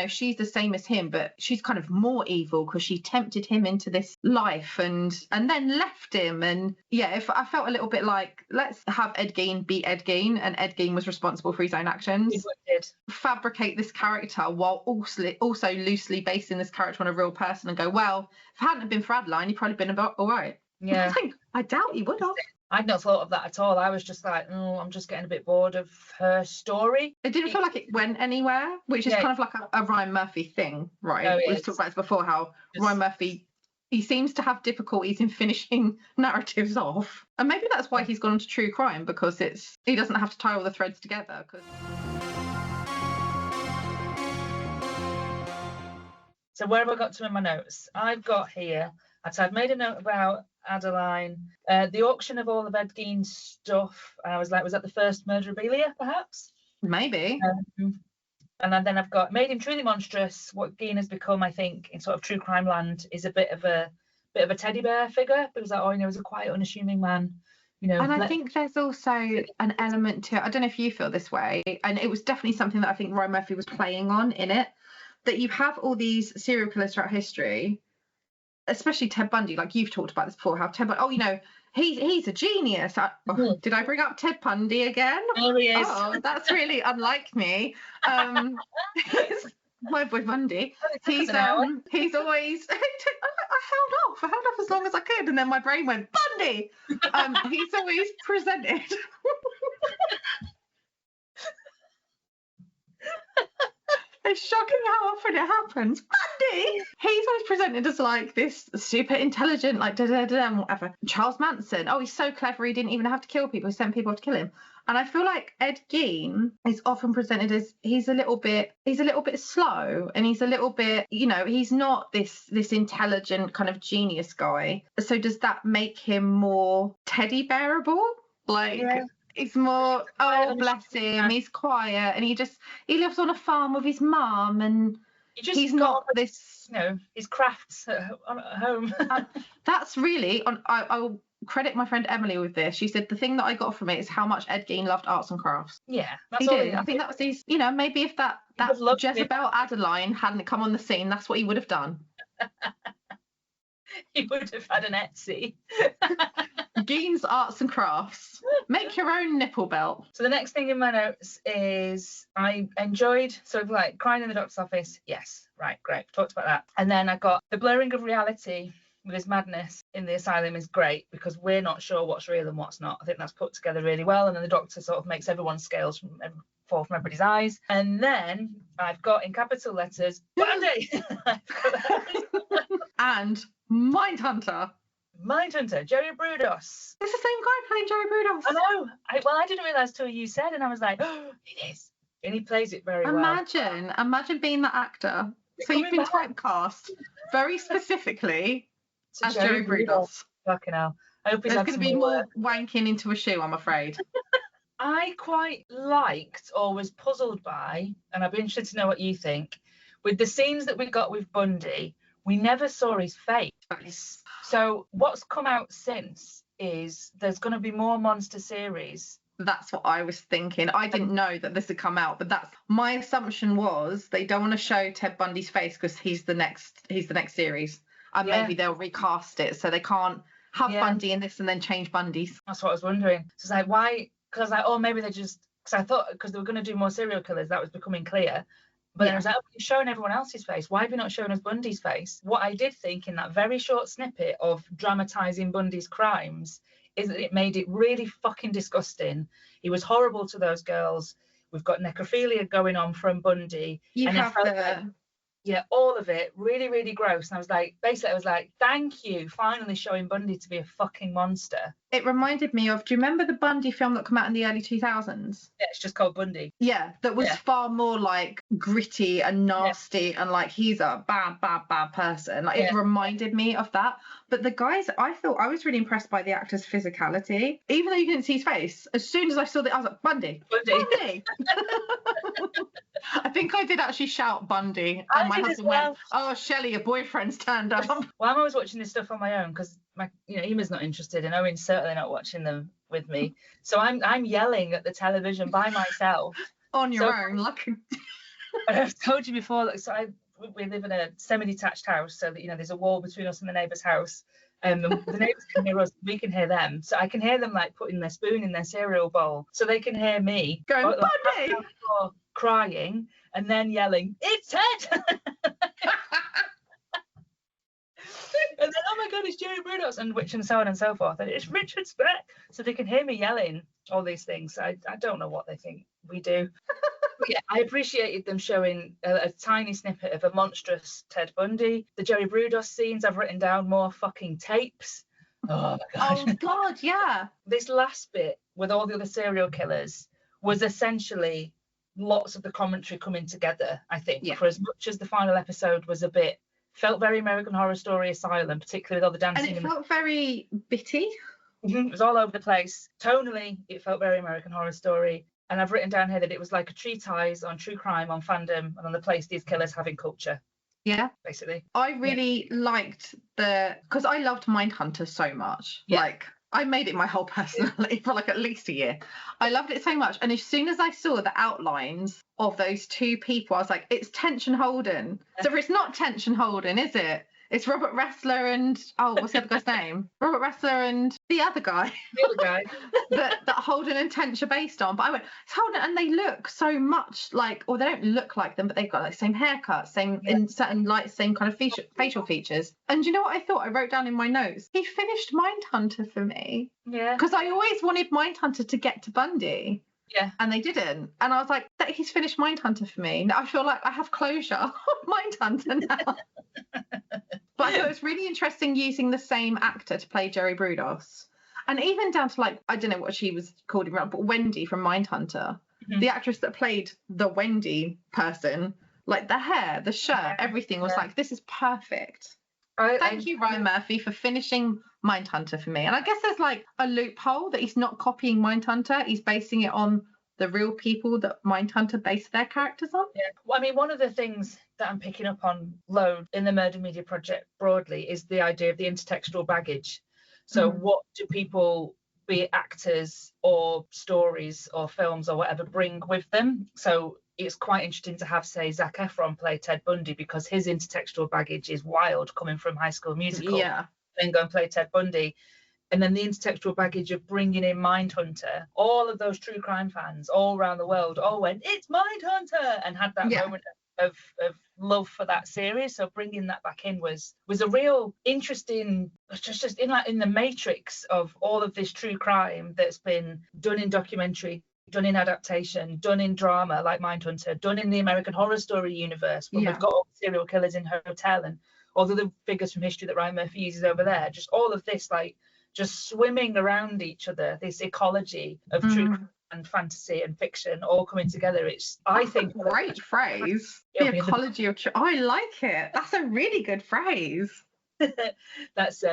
she's the same as him, but she's kind of more evil because she tempted him into this life and then left him. And I felt a little bit like, let's have Ed Gein beat Ed Gein, and Ed Gein was responsible for his own actions. He did. Fabricate this character while also loosely basing this character on a real person, and go, well, if it hadn't been for Adeline, he'd probably been about all right. Yeah. I doubt he would have. I'd not thought of that at all. I was just like, I'm just getting a bit bored of her story. It didn't feel like it went anywhere, which is kind of like a Ryan Murphy thing, right? We've talked about this before, how Ryan Murphy, he seems to have difficulties in finishing narratives off. And maybe that's why he's gone to true crime, because he doesn't have to tie all the threads together. So where have I got to in my notes? I've got here, I've made a note about Adeline, the auction of all of Ed Gein's stuff. I was like, was that the first murderabilia, perhaps? Maybe. And then I've got made him truly monstrous. What Gein has become, I think, in sort of true crime land, is a bit of a teddy bear figure. Because he was a quiet, unassuming man. And I think there's also an element to it. I don't know if you feel this way, and it was definitely something that I think Ryan Murphy was playing on in it. That you have all these serial killers throughout history, especially Ted Bundy, like you've talked about this before, how Ted Bundy, he's a genius. Did I bring up Ted Bundy again? Oh, he is. Oh, that's really unlike me. My boy Bundy. He's always, I held off as long as I could, and then my brain went, Bundy! He's always presented. It's shocking how often it happens. Bundy! He's always presented as like this super intelligent, like and whatever. Charles Manson. Oh, he's so clever, he didn't even have to kill people. He sent people off to kill him. And I feel like Ed Gein is often presented as he's a little bit slow, and he's a little bit, he's not this intelligent kind of genius guy. So does that make him more teddy bearable? Like, he's more, oh, bless him, he's quiet, and he lives on a farm with his mum, and he's not this, his crafts at home. That's really, I'll credit my friend Emily with this. She said the thing that I got from it is how much Ed Gein loved arts and crafts. Yeah, that's he all did. I think that was his, maybe if that Jezebel Adeline hadn't come on the scene, that's what he would have done. He would have had an Etsy. Gein's arts and crafts. Make your own nipple belt. So the next thing in my notes is I enjoyed sort of like crying in the doctor's office. Yes, right, great. Talked about that. And then I got the blurring of reality with his madness in the asylum is great because we're not sure what's real and what's not. I think that's put together really well. And then the doctor sort of makes everyone's scales fall from everybody's eyes. And then I've got in capital letters, Bundy! And Mindhunter, Jerry Brudos. It's the same guy playing Jerry Brudos. I know. I didn't realise till you said, and I was like, oh, it is. And he plays it very well. Imagine being that actor. So you've been typecast very specifically as Jerry Brudos. Fucking hell. I hope he's There's going to be more wanking into a shoe, I'm afraid. I quite liked or was puzzled by, and I'd be interested to know what you think, with the scenes that we got with Bundy, we never saw his face. So what's come out since is there's going to be more monster series. That's what I was thinking. I didn't know that this had come out, but that's my assumption was they don't want to show Ted Bundy's face because he's the next series. And maybe they'll recast it so they can't have Bundy in this and then change Bundys. That's what I was wondering. So it's like, why? Because I was like, oh, maybe because I thought because they were going to do more serial killers, that was becoming clear. But then I was like, oh, you're showing everyone else's face. Why have you not shown us Bundy's face? What I did think in that very short snippet of dramatising Bundy's crimes is that it made it really fucking disgusting. He was horrible to those girls. We've got necrophilia going on from Bundy. All of it really, really gross. And I was like, thank you, finally showing Bundy to be a fucking monster. It reminded me of, do you remember the Bundy film that came out in the early 2000s? Yeah, it's just called Bundy. Yeah, that was far more like gritty and nasty and like he's a bad person. Like it reminded me of that. But the guys, I was really impressed by the actor's physicality. Even though you couldn't see his face, as soon as I saw that, I was like, Bundy. I think I did actually shout Bundy. And my husband went, oh, Shellie, your boyfriend's turned up. Well, I'm always watching this stuff on my own because Emma's not interested and Owen's certainly not watching them with me. So I'm yelling at the television by myself. On your own, lucky. I've told you before, we live in a semi-detached house, so that there's a wall between us and the neighbour's house. The neighbours can hear us, we can hear them. So I can hear them like putting their spoon in their cereal bowl, so they can hear me going Bundy, crying and then yelling, "It's Ted!" And then, oh my God, it's Jerry Brudos, and so on and so forth. And it's Richard Speck. So they can hear me yelling all these things. I don't know what they think we do. But yeah, I appreciated them showing a tiny snippet of a monstrous Ted Bundy. The Jerry Brudos scenes, I've written down more fucking tapes. Oh my God. Oh God, yeah. This last bit with all the other serial killers was essentially lots of the commentary coming together, I think. For as much as the final episode was felt very American Horror Story Asylum, particularly with all the dancing. And it felt very bitty. It was all over the place. Tonally, it felt very American Horror Story. And I've written down here that it was like a treatise on true crime, on fandom, and on the place these killers have in culture. Yeah. Basically. I really liked because I loved Mindhunter so much. Yeah. Like, I made it my whole personality for like at least a year. I loved it so much. And as soon as I saw the outlines of those two people, I was like, it's Tension Holden. So it's not Tension Holden, is it? It's Robert Ressler and, what's the other guy's name? Robert Ressler and the other guy. The other guy. that Holden and Tench are based on. But I went, it's Holden, and they look so much like, or they don't look like them, but they've got like same haircut, in certain same kind of facial features. And you know what I thought? I wrote down in my notes, he finished Mindhunter for me. Yeah. Because I always wanted Mindhunter to get to Bundy. Yeah. And they didn't. And I was like, he's finished Mindhunter for me. Now I feel like I have closure on Mindhunter now. But I thought it was really interesting using the same actor to play Jerry Brudos. And even down to like, I don't know what she was called in, but Wendy from Mindhunter, the actress that played the Wendy person, like the hair, the shirt, everything was like, this is perfect. Thank you, Ryan Murphy, for finishing Mindhunter for me. And I guess there's like a loophole that he's not copying Mindhunter. He's basing it on the real people that Mindhunter based their characters on. Yeah. Well, I mean, one of the things that I'm picking up on load in the Murder Media Project broadly is the idea of the intertextual baggage. So what do people, be it actors or stories or films or whatever, bring with them? So it's quite interesting to have, say, Zac Efron play Ted Bundy, because his intertextual baggage is wild, coming from High School Musical. Yeah. Then go and play Ted Bundy. And then the intertextual baggage of bringing in Mindhunter. All of those true crime fans all around the world all went, it's Mindhunter, and had that moment of love for that series. So bringing that back in was a real interesting, just in the matrix of all of this true crime that's been done in documentary, done in adaptation, done in drama like Mindhunter, done in the American Horror Story universe, when we've got all the serial killers in Hotel and all the other figures from history that Ryan Murphy uses over there. Just all of this, like, just swimming around each other, this ecology of true crime and fantasy and fiction all coming together. I think a great phrase. The ecology of I like it. That's a really good phrase. That's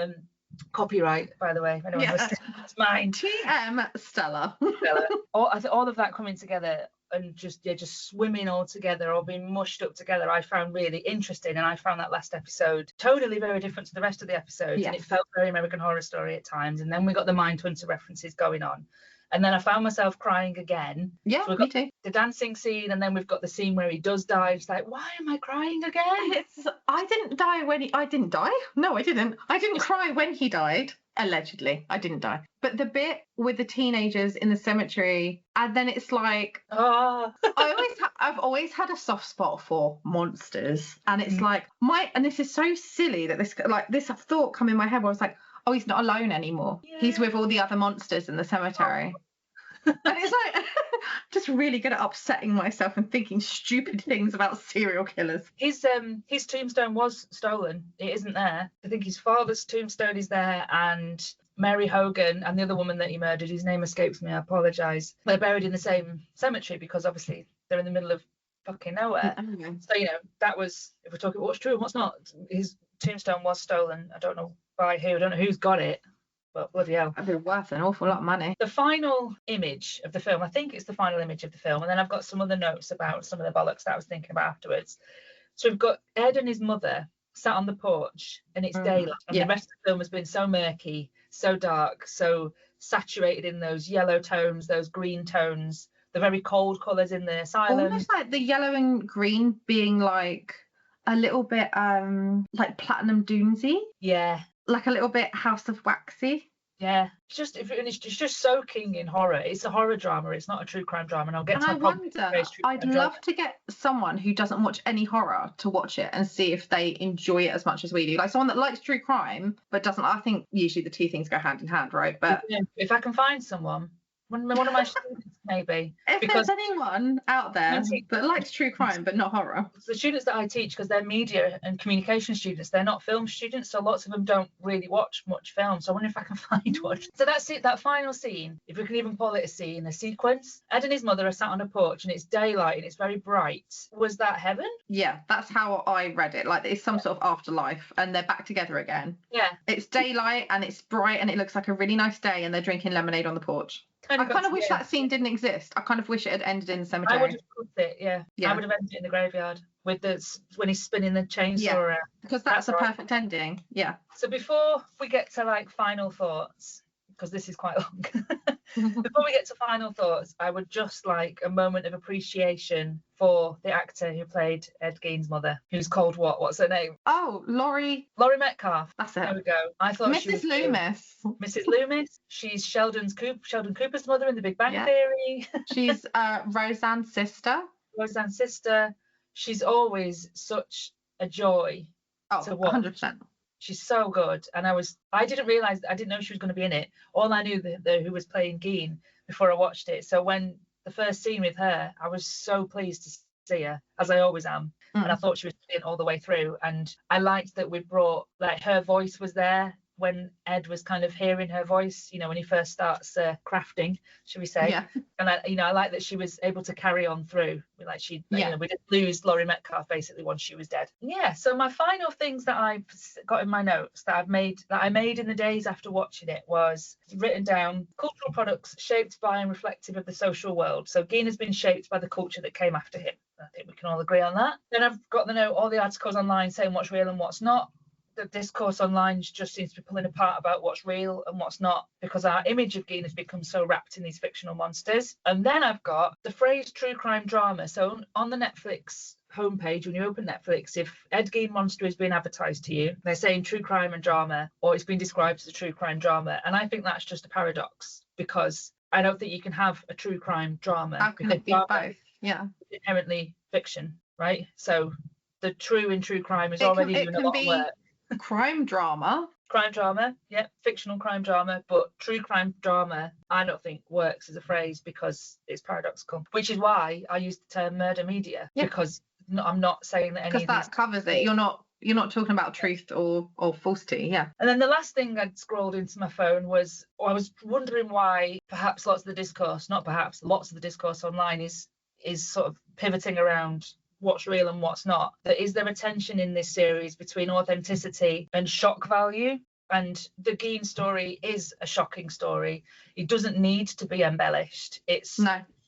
copyright, by the way, if anyone listening. It's mine. TM Stella. all of that coming together and just swimming all together, or being mushed up together, I found really interesting. And I found that last episode totally very different to the rest of the episodes. And it felt very American Horror Story at times. And then we got the Mindhunter references going on. And then I found myself crying again. Yeah, so we've got the dancing scene, and then we've got the scene where he does die. It's like, why am I crying again? I didn't die when I didn't die. No, I didn't. I didn't cry when he died. Allegedly, I didn't die. But the bit with the teenagers in the cemetery, and then it's like, I've always had a soft spot for monsters, and it's like and this is so silly that this thought come in my head where I was like, oh, he's not alone anymore. Yeah. He's with all the other monsters in the cemetery. And it's like, just really good at upsetting myself and thinking stupid things about serial killers. His tombstone was stolen. It isn't there. I think his father's tombstone is there, and Mary Hogan and the other woman that he murdered, whose name escapes me, I apologise, they're buried in the same cemetery, because obviously they're in the middle of fucking nowhere. So, that was, if we're talking what's true and what's not, his tombstone was stolen. I don't know by who. I don't know who's got it. But bloody hell. That'd be worth an awful lot of money. The final image of the film, I think it's the final image of the film, and then I've got some other notes about some of the bollocks that I was thinking about afterwards. So we've got Ed and his mother sat on the porch, and it's daylight, and the rest of the film has been so murky, so dark, so saturated in those yellow tones, those green tones, the very cold colours in the asylum. Almost like the yellow and green being like a little bit like Platinum Dunesy. Yeah. Like a little bit House of Waxy. Yeah, it's just soaking in horror. It's a horror drama. It's not a true crime drama. And I'll get to I wonder, I'd love to get someone who doesn't watch any horror to watch it and see if they enjoy it as much as we do. Like someone that likes true crime but doesn't. I think usually the two things go hand in hand, right? But if I can find someone, one of my students maybe. If there's anyone out there that likes true crime but not horror. The students that I teach, because they're media and communication students, they're not film students, so lots of them don't really watch much film. So I wonder if I can find one. So that's it, that final scene, if we can even call it a scene, a sequence. Ed and his mother are sat on a porch and it's daylight and it's very bright. Was that heaven? Yeah, that's how I read it. Like it's some sort of afterlife and they're back together again. Yeah. It's daylight and it's bright and it looks like a really nice day and they're drinking lemonade on the porch. I kind of wish that scene didn't exist. I kind of wish it had ended in the cemetery. I would have put it, yeah. I would have ended it in the graveyard with when he's spinning the chainsaw around. Because that's a perfect ending. Yeah. So before we get to like final thoughts, because this is quite long, before we get to final thoughts, I would just like a moment of appreciation for the actor who played Ed Gein's mother, who's called what? What's her name? Oh, Laurie Metcalf. That's it. There we go. I thought Mrs. she was Loomis. Mrs. Loomis. She's Sheldon Cooper's mother in The Big Bang Theory. She's Roseanne's sister. Roseanne's sister. She's always such a joy to watch. 100%. She's so good, and I didn't realize, I didn't know she was going to be in it. All I knew who was playing Gein before I watched it. So when the first scene with her, I was so pleased to see her, as I always am. And I thought she was brilliant all the way through. And I liked that we brought, like, her voice was there when Ed was kind of hearing her voice, when he first starts crafting, should we say? Yeah. And I like that she was able to carry on through. Like we didn't lose Laurie Metcalf basically once she was dead. Yeah. So my final things that I've got in my notes that I made in the days after watching it was written down: cultural products shaped by and reflective of the social world. So Gein has been shaped by the culture that came after him. I think we can all agree on that. Then I've got the note, all the articles online saying what's real and what's not. The discourse online just seems to be pulling apart about what's real and what's not, because our image of Gein has become so wrapped in these fictional monsters. And then I've got the phrase true crime drama. So on the Netflix homepage, when you open Netflix, if Ed Gein monster is being advertised to you, they're saying true crime and drama, or it's been described as a true crime drama. And I think that's just a paradox, because I don't think you can have a true crime drama. How can it be both? Yeah. Inherently fiction, right? So the true in true crime is already doing a lot of work. Crime drama, yeah, fictional crime drama, but true crime drama I don't think works as a phrase because it's paradoxical, which is why I use the term murder media, because I'm not saying that any of because that these covers it. You're not talking about truth or falsity. Yeah. And then the last thing I'd scrolled into my phone was, I was wondering why perhaps lots of the discourse online is sort of pivoting around what's real and what's not. That is there a tension in this series between authenticity and shock value? And the Gein story is a shocking story. It doesn't need to be embellished. It's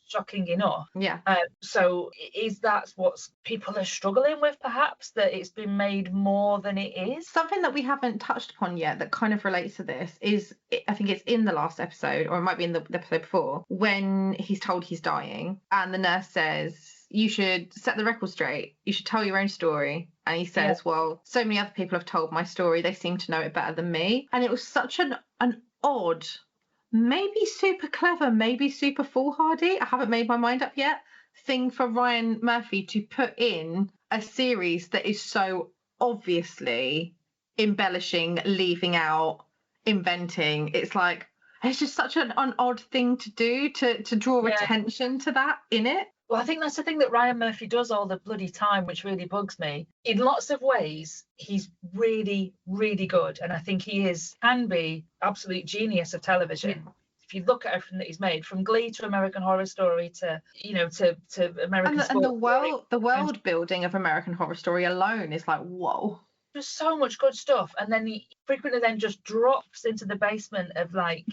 shocking enough. Yeah. So is that what people are struggling with, perhaps, that it's been made more than it is? Something that we haven't touched upon yet that kind of relates to this is, I think it's in the last episode, or it might be in the episode before, when he's told he's dying and the nurse says, you should set the record straight. You should tell your own story. And he says, well, so many other people have told my story. They seem to know it better than me. And it was such an odd, maybe super clever, maybe super foolhardy, I haven't made my mind up yet, thing for Ryan Murphy to put in a series that is so obviously embellishing, leaving out, inventing. It's like, it's just such an odd thing to do, to draw attention to that in it. Well, I think that's the thing that Ryan Murphy does all the bloody time, which really bugs me. In lots of ways, he's really, really good. And I think he can be absolute genius of television. Yeah. If you look at everything that he's made, from Glee to American Horror Story to American Sport. And the world building of American Horror Story alone is like, whoa. There's so much good stuff. And then he frequently then just drops into the basement of like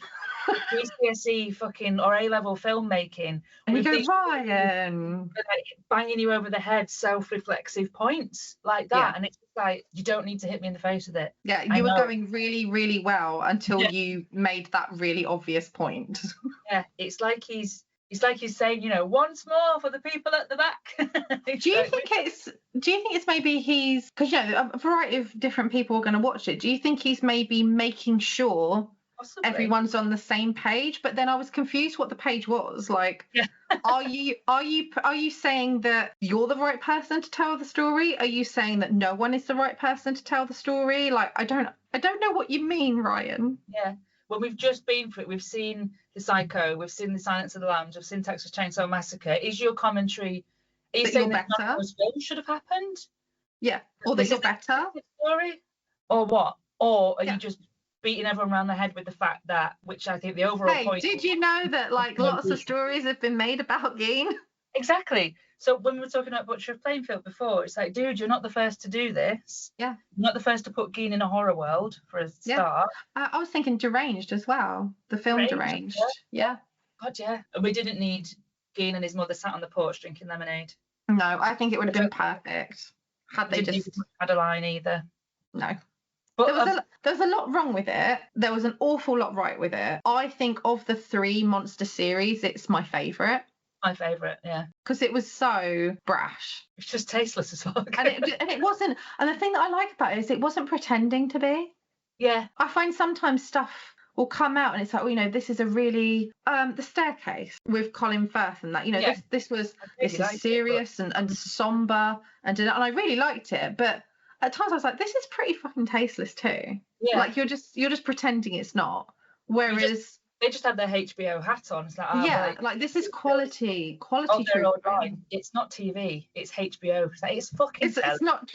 GCSE fucking or A-level filmmaking. And you go, Ryan. Like, banging you over the head, self-reflexive points like that. Yeah. And it's just like, you don't need to hit me in the face with it. Yeah, you were going really, really well until you made that really obvious point. Yeah, it's like he's saying, once more for the people at the back. Do you think it's maybe he's, because a variety of different people are going to watch it. Do you think he's maybe making sure possibly everyone's on the same page? But then I was confused what the page was. Like, are you saying that you're the right person to tell the story? Are you saying that no one is the right person to tell the story? Like, I don't know what you mean, Ryan. Yeah. Well, we've just been through it. We've seen The Psycho. We've seen The Silence of the Lambs. We've seen Texas Chainsaw Massacre. Is your commentary? Are you saying that those films should have happened? Yeah. Or that you're better? Story? Or what? Or are you just beating everyone around the head with the fact that, which I think the overall point. Did you know that like lots of stories have been made about Gein? Exactly. So when we were talking about Butcher of Plainfield before, it's like, dude, you're not the first to do this. Yeah. You're not the first to put Gein in a horror world for a start. I was thinking Deranged as well. The film Deranged. Yeah. God, yeah. And we didn't need Gein and his mother sat on the porch drinking lemonade. No, I think it would have been perfect had they just had a line either. No. But there was a lot wrong with it. There was an awful lot right with it. I think of the 3 monster series, it's my favourite. My favourite, yeah. Because it was so brash. It's just tasteless as well. and it wasn't. And the thing that I like about it is it wasn't pretending to be. Yeah. I find sometimes stuff will come out and it's like, this is a really The Staircase with Colin Firth and that, this is serious and somber and I really liked it, but at times I was like, this is pretty fucking tasteless too. Yeah. Like you're just pretending it's not. Whereas they just had their HBO hat on. It's like, like this is quality true crime. It's not TV. It's HBO. It's fucking.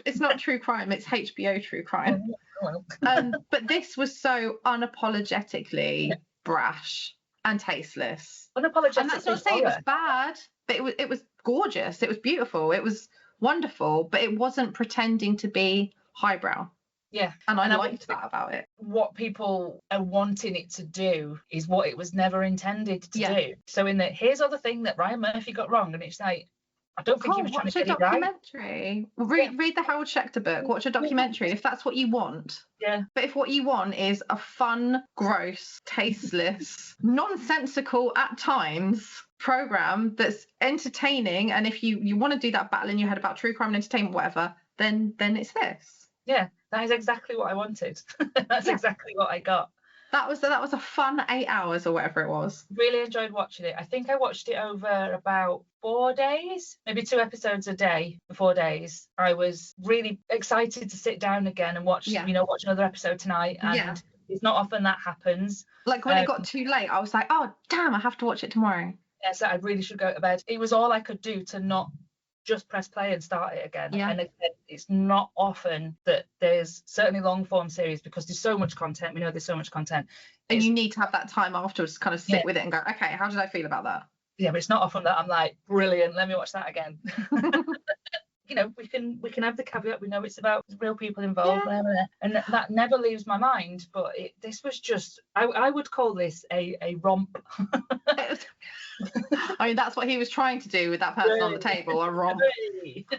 It's not true crime. It's HBO true crime. Well, But this was so unapologetically brash and tasteless. unapologetic. And that's not to say it was bad, but it was gorgeous. It was beautiful. It was wonderful, but it wasn't pretending to be highbrow. Yeah. And I And I liked that about it. What people are wanting it to do is what it was never intended to do. So in that, here's other thing that Ryan Murphy got wrong, and it's like, I don't think he was trying to watch a get it right. documentary. Read the Howard Schechter book. Watch a documentary if that's what you want. Yeah. But if what you want is a fun, gross, tasteless, nonsensical at times program that's entertaining, and if you want to do that battle in your head about true crime and entertainment, whatever, then it's this. Yeah, that is exactly what I wanted. That's exactly what I got. That was a fun 8 hours or whatever it was. Really enjoyed watching it. I think I watched it over about 4 days, maybe 2 episodes a day for 4 days. I was really excited to sit down again and watch another episode tonight. And it's not often that happens. Like when it got too late, I was like, oh damn, I have to watch it tomorrow. Yeah, so I really should go to bed. It was all I could do to not just press play and start it again. And again, it's not often that there's certainly long form series, because there's so much content. We know there's so much content. And you need to have that time afterwards to kind of sit with it and go, okay, how did I feel about that? Yeah, but it's not often that I'm like, brilliant, let me watch that again. You know, we can have the caveat, we know it's about real people involved, and that never leaves my mind. But this was just, I would call this a romp. I mean, that's what he was trying to do with that person on the table, a romp.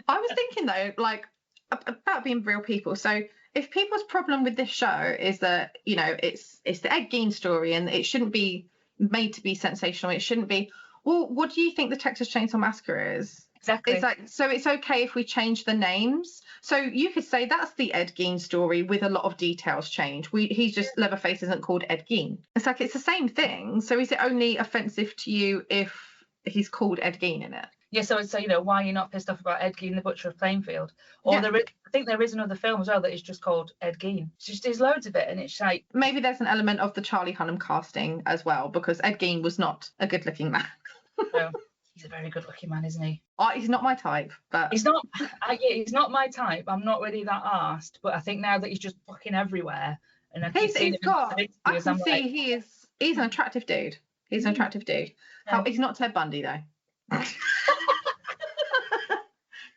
I was thinking though, like, about being real people. So if people's problem with this show is that, you know, it's the Ed Gein story and it shouldn't be made to be sensational, it shouldn't be, well, what do you think the Texas Chainsaw Massacre is? Exactly. It's like, so it's okay if we change the names. So you could say that's the Ed Gein story with a lot of details changed. He's just, Leatherface isn't called Ed Gein. It's like, it's the same thing. So is it only offensive to you if he's called Ed Gein in it? Yeah, so you know, why you're not pissed off about Ed Gein, the Butcher of Plainfield? Or I think there is another film as well that is just called Ed Gein. There's loads of it, and it's like, maybe there's an element of the Charlie Hunnam casting as well, because Ed Gein was not a good-looking man. No, he's a very good-looking man, isn't he? He's not my type, but he's not. He's not my type. I'm not really that arsed, but I think now that he's just fucking everywhere, and I keep seeing him in interviews, I'm like, he's an attractive dude. He's an attractive dude. Yeah. He's not Ted Bundy though.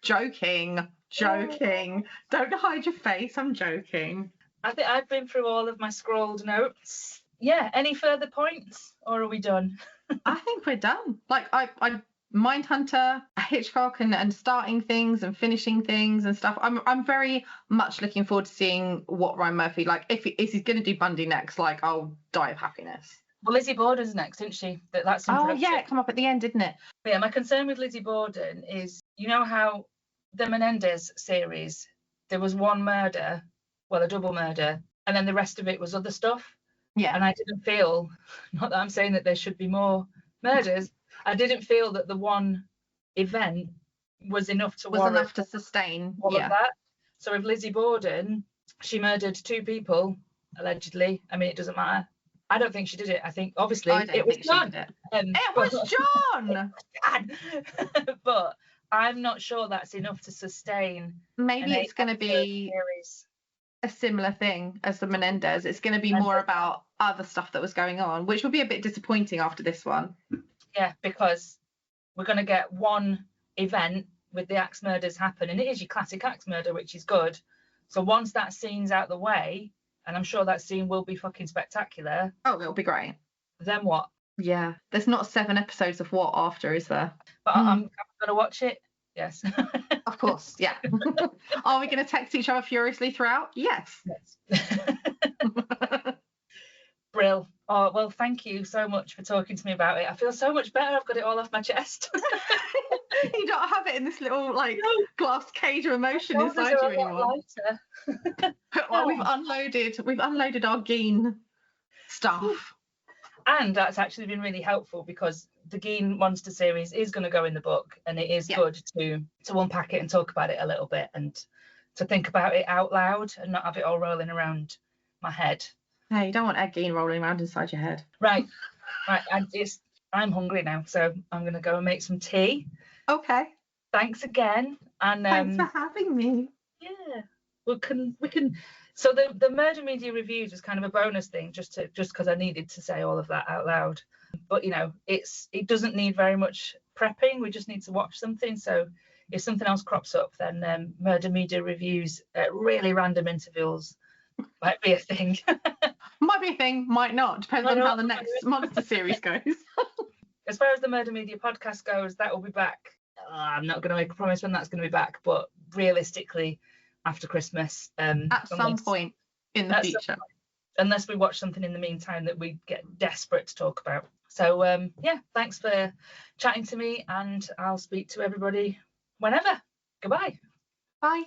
Joking. Don't hide your face. I'm joking. I think I've been through all of my scrolled notes. Yeah. Any further points, or are we done? I think we're done. Like I Mindhunter, Hitchcock, and starting things and finishing things and stuff. I'm very much looking forward to seeing what Ryan Murphy, like, if he's going to do Bundy next. Like, I'll die of happiness. Well, Lizzie Borden's next, isn't she? That's in production. Yeah, it come up at the end, didn't it? But yeah, my concern with Lizzie Borden is, you know how the Menendez series, there was one murder, well, a double murder, and then the rest of it was other stuff. Yeah. And I didn't feel, not that I'm saying that there should be more murders, I didn't feel that the one event was enough to sustain all of that. So with Lizzie Borden, she murdered 2 people, allegedly. I mean, it doesn't matter. I don't think she did it. I think, obviously, it was John. It was John! But I'm not sure that's enough to sustain. Maybe it's going to be a similar thing as the Menendez. It's going to be more about other stuff that was going on, which will be a bit disappointing after this one. Yeah, because we're going to get one event with the axe murders happen, and it is your classic axe murder, which is good. So once that scene's out the way, and I'm sure that scene will be fucking spectacular. Oh, it'll be great. Then what? Yeah, there's not 7 episodes of what after, is there? But I'm going to watch it. Yes. Of course, yeah. Are we going to text each other furiously throughout? Yes. Brill. Oh, well, thank you so much for talking to me about it. I feel so much better. I've got it all off my chest. You don't have it in this little glass cage of emotion inside you anymore. Well, we've unloaded our Gein stuff. And that's actually been really helpful, because the Gein Monster series is going to go in the book, and it is good to unpack it and talk about it a little bit, and to think about it out loud and not have it all rolling around my head. Hey, you don't want Ed Gein rolling around inside your head. Right. And I'm hungry now, so I'm going to go and make some tea. Okay. Thanks again. And thanks for having me. Yeah. we can. So the murder media reviews was kind of a bonus thing, just because I needed to say all of that out loud. But you know, it doesn't need very much prepping. We just need to watch something. So if something else crops up, then murder media reviews at really random intervals might be a thing. Might be a thing, might not. Depends on how the next monster series goes. As far as the Murder Media podcast goes, that will be back. I'm not going to make a promise when that's going to be back, but realistically, after Christmas. At some point in the future. Unless we watch something in the meantime that we get desperate to talk about. So, yeah, thanks for chatting to me, and I'll speak to everybody whenever. Goodbye. Bye.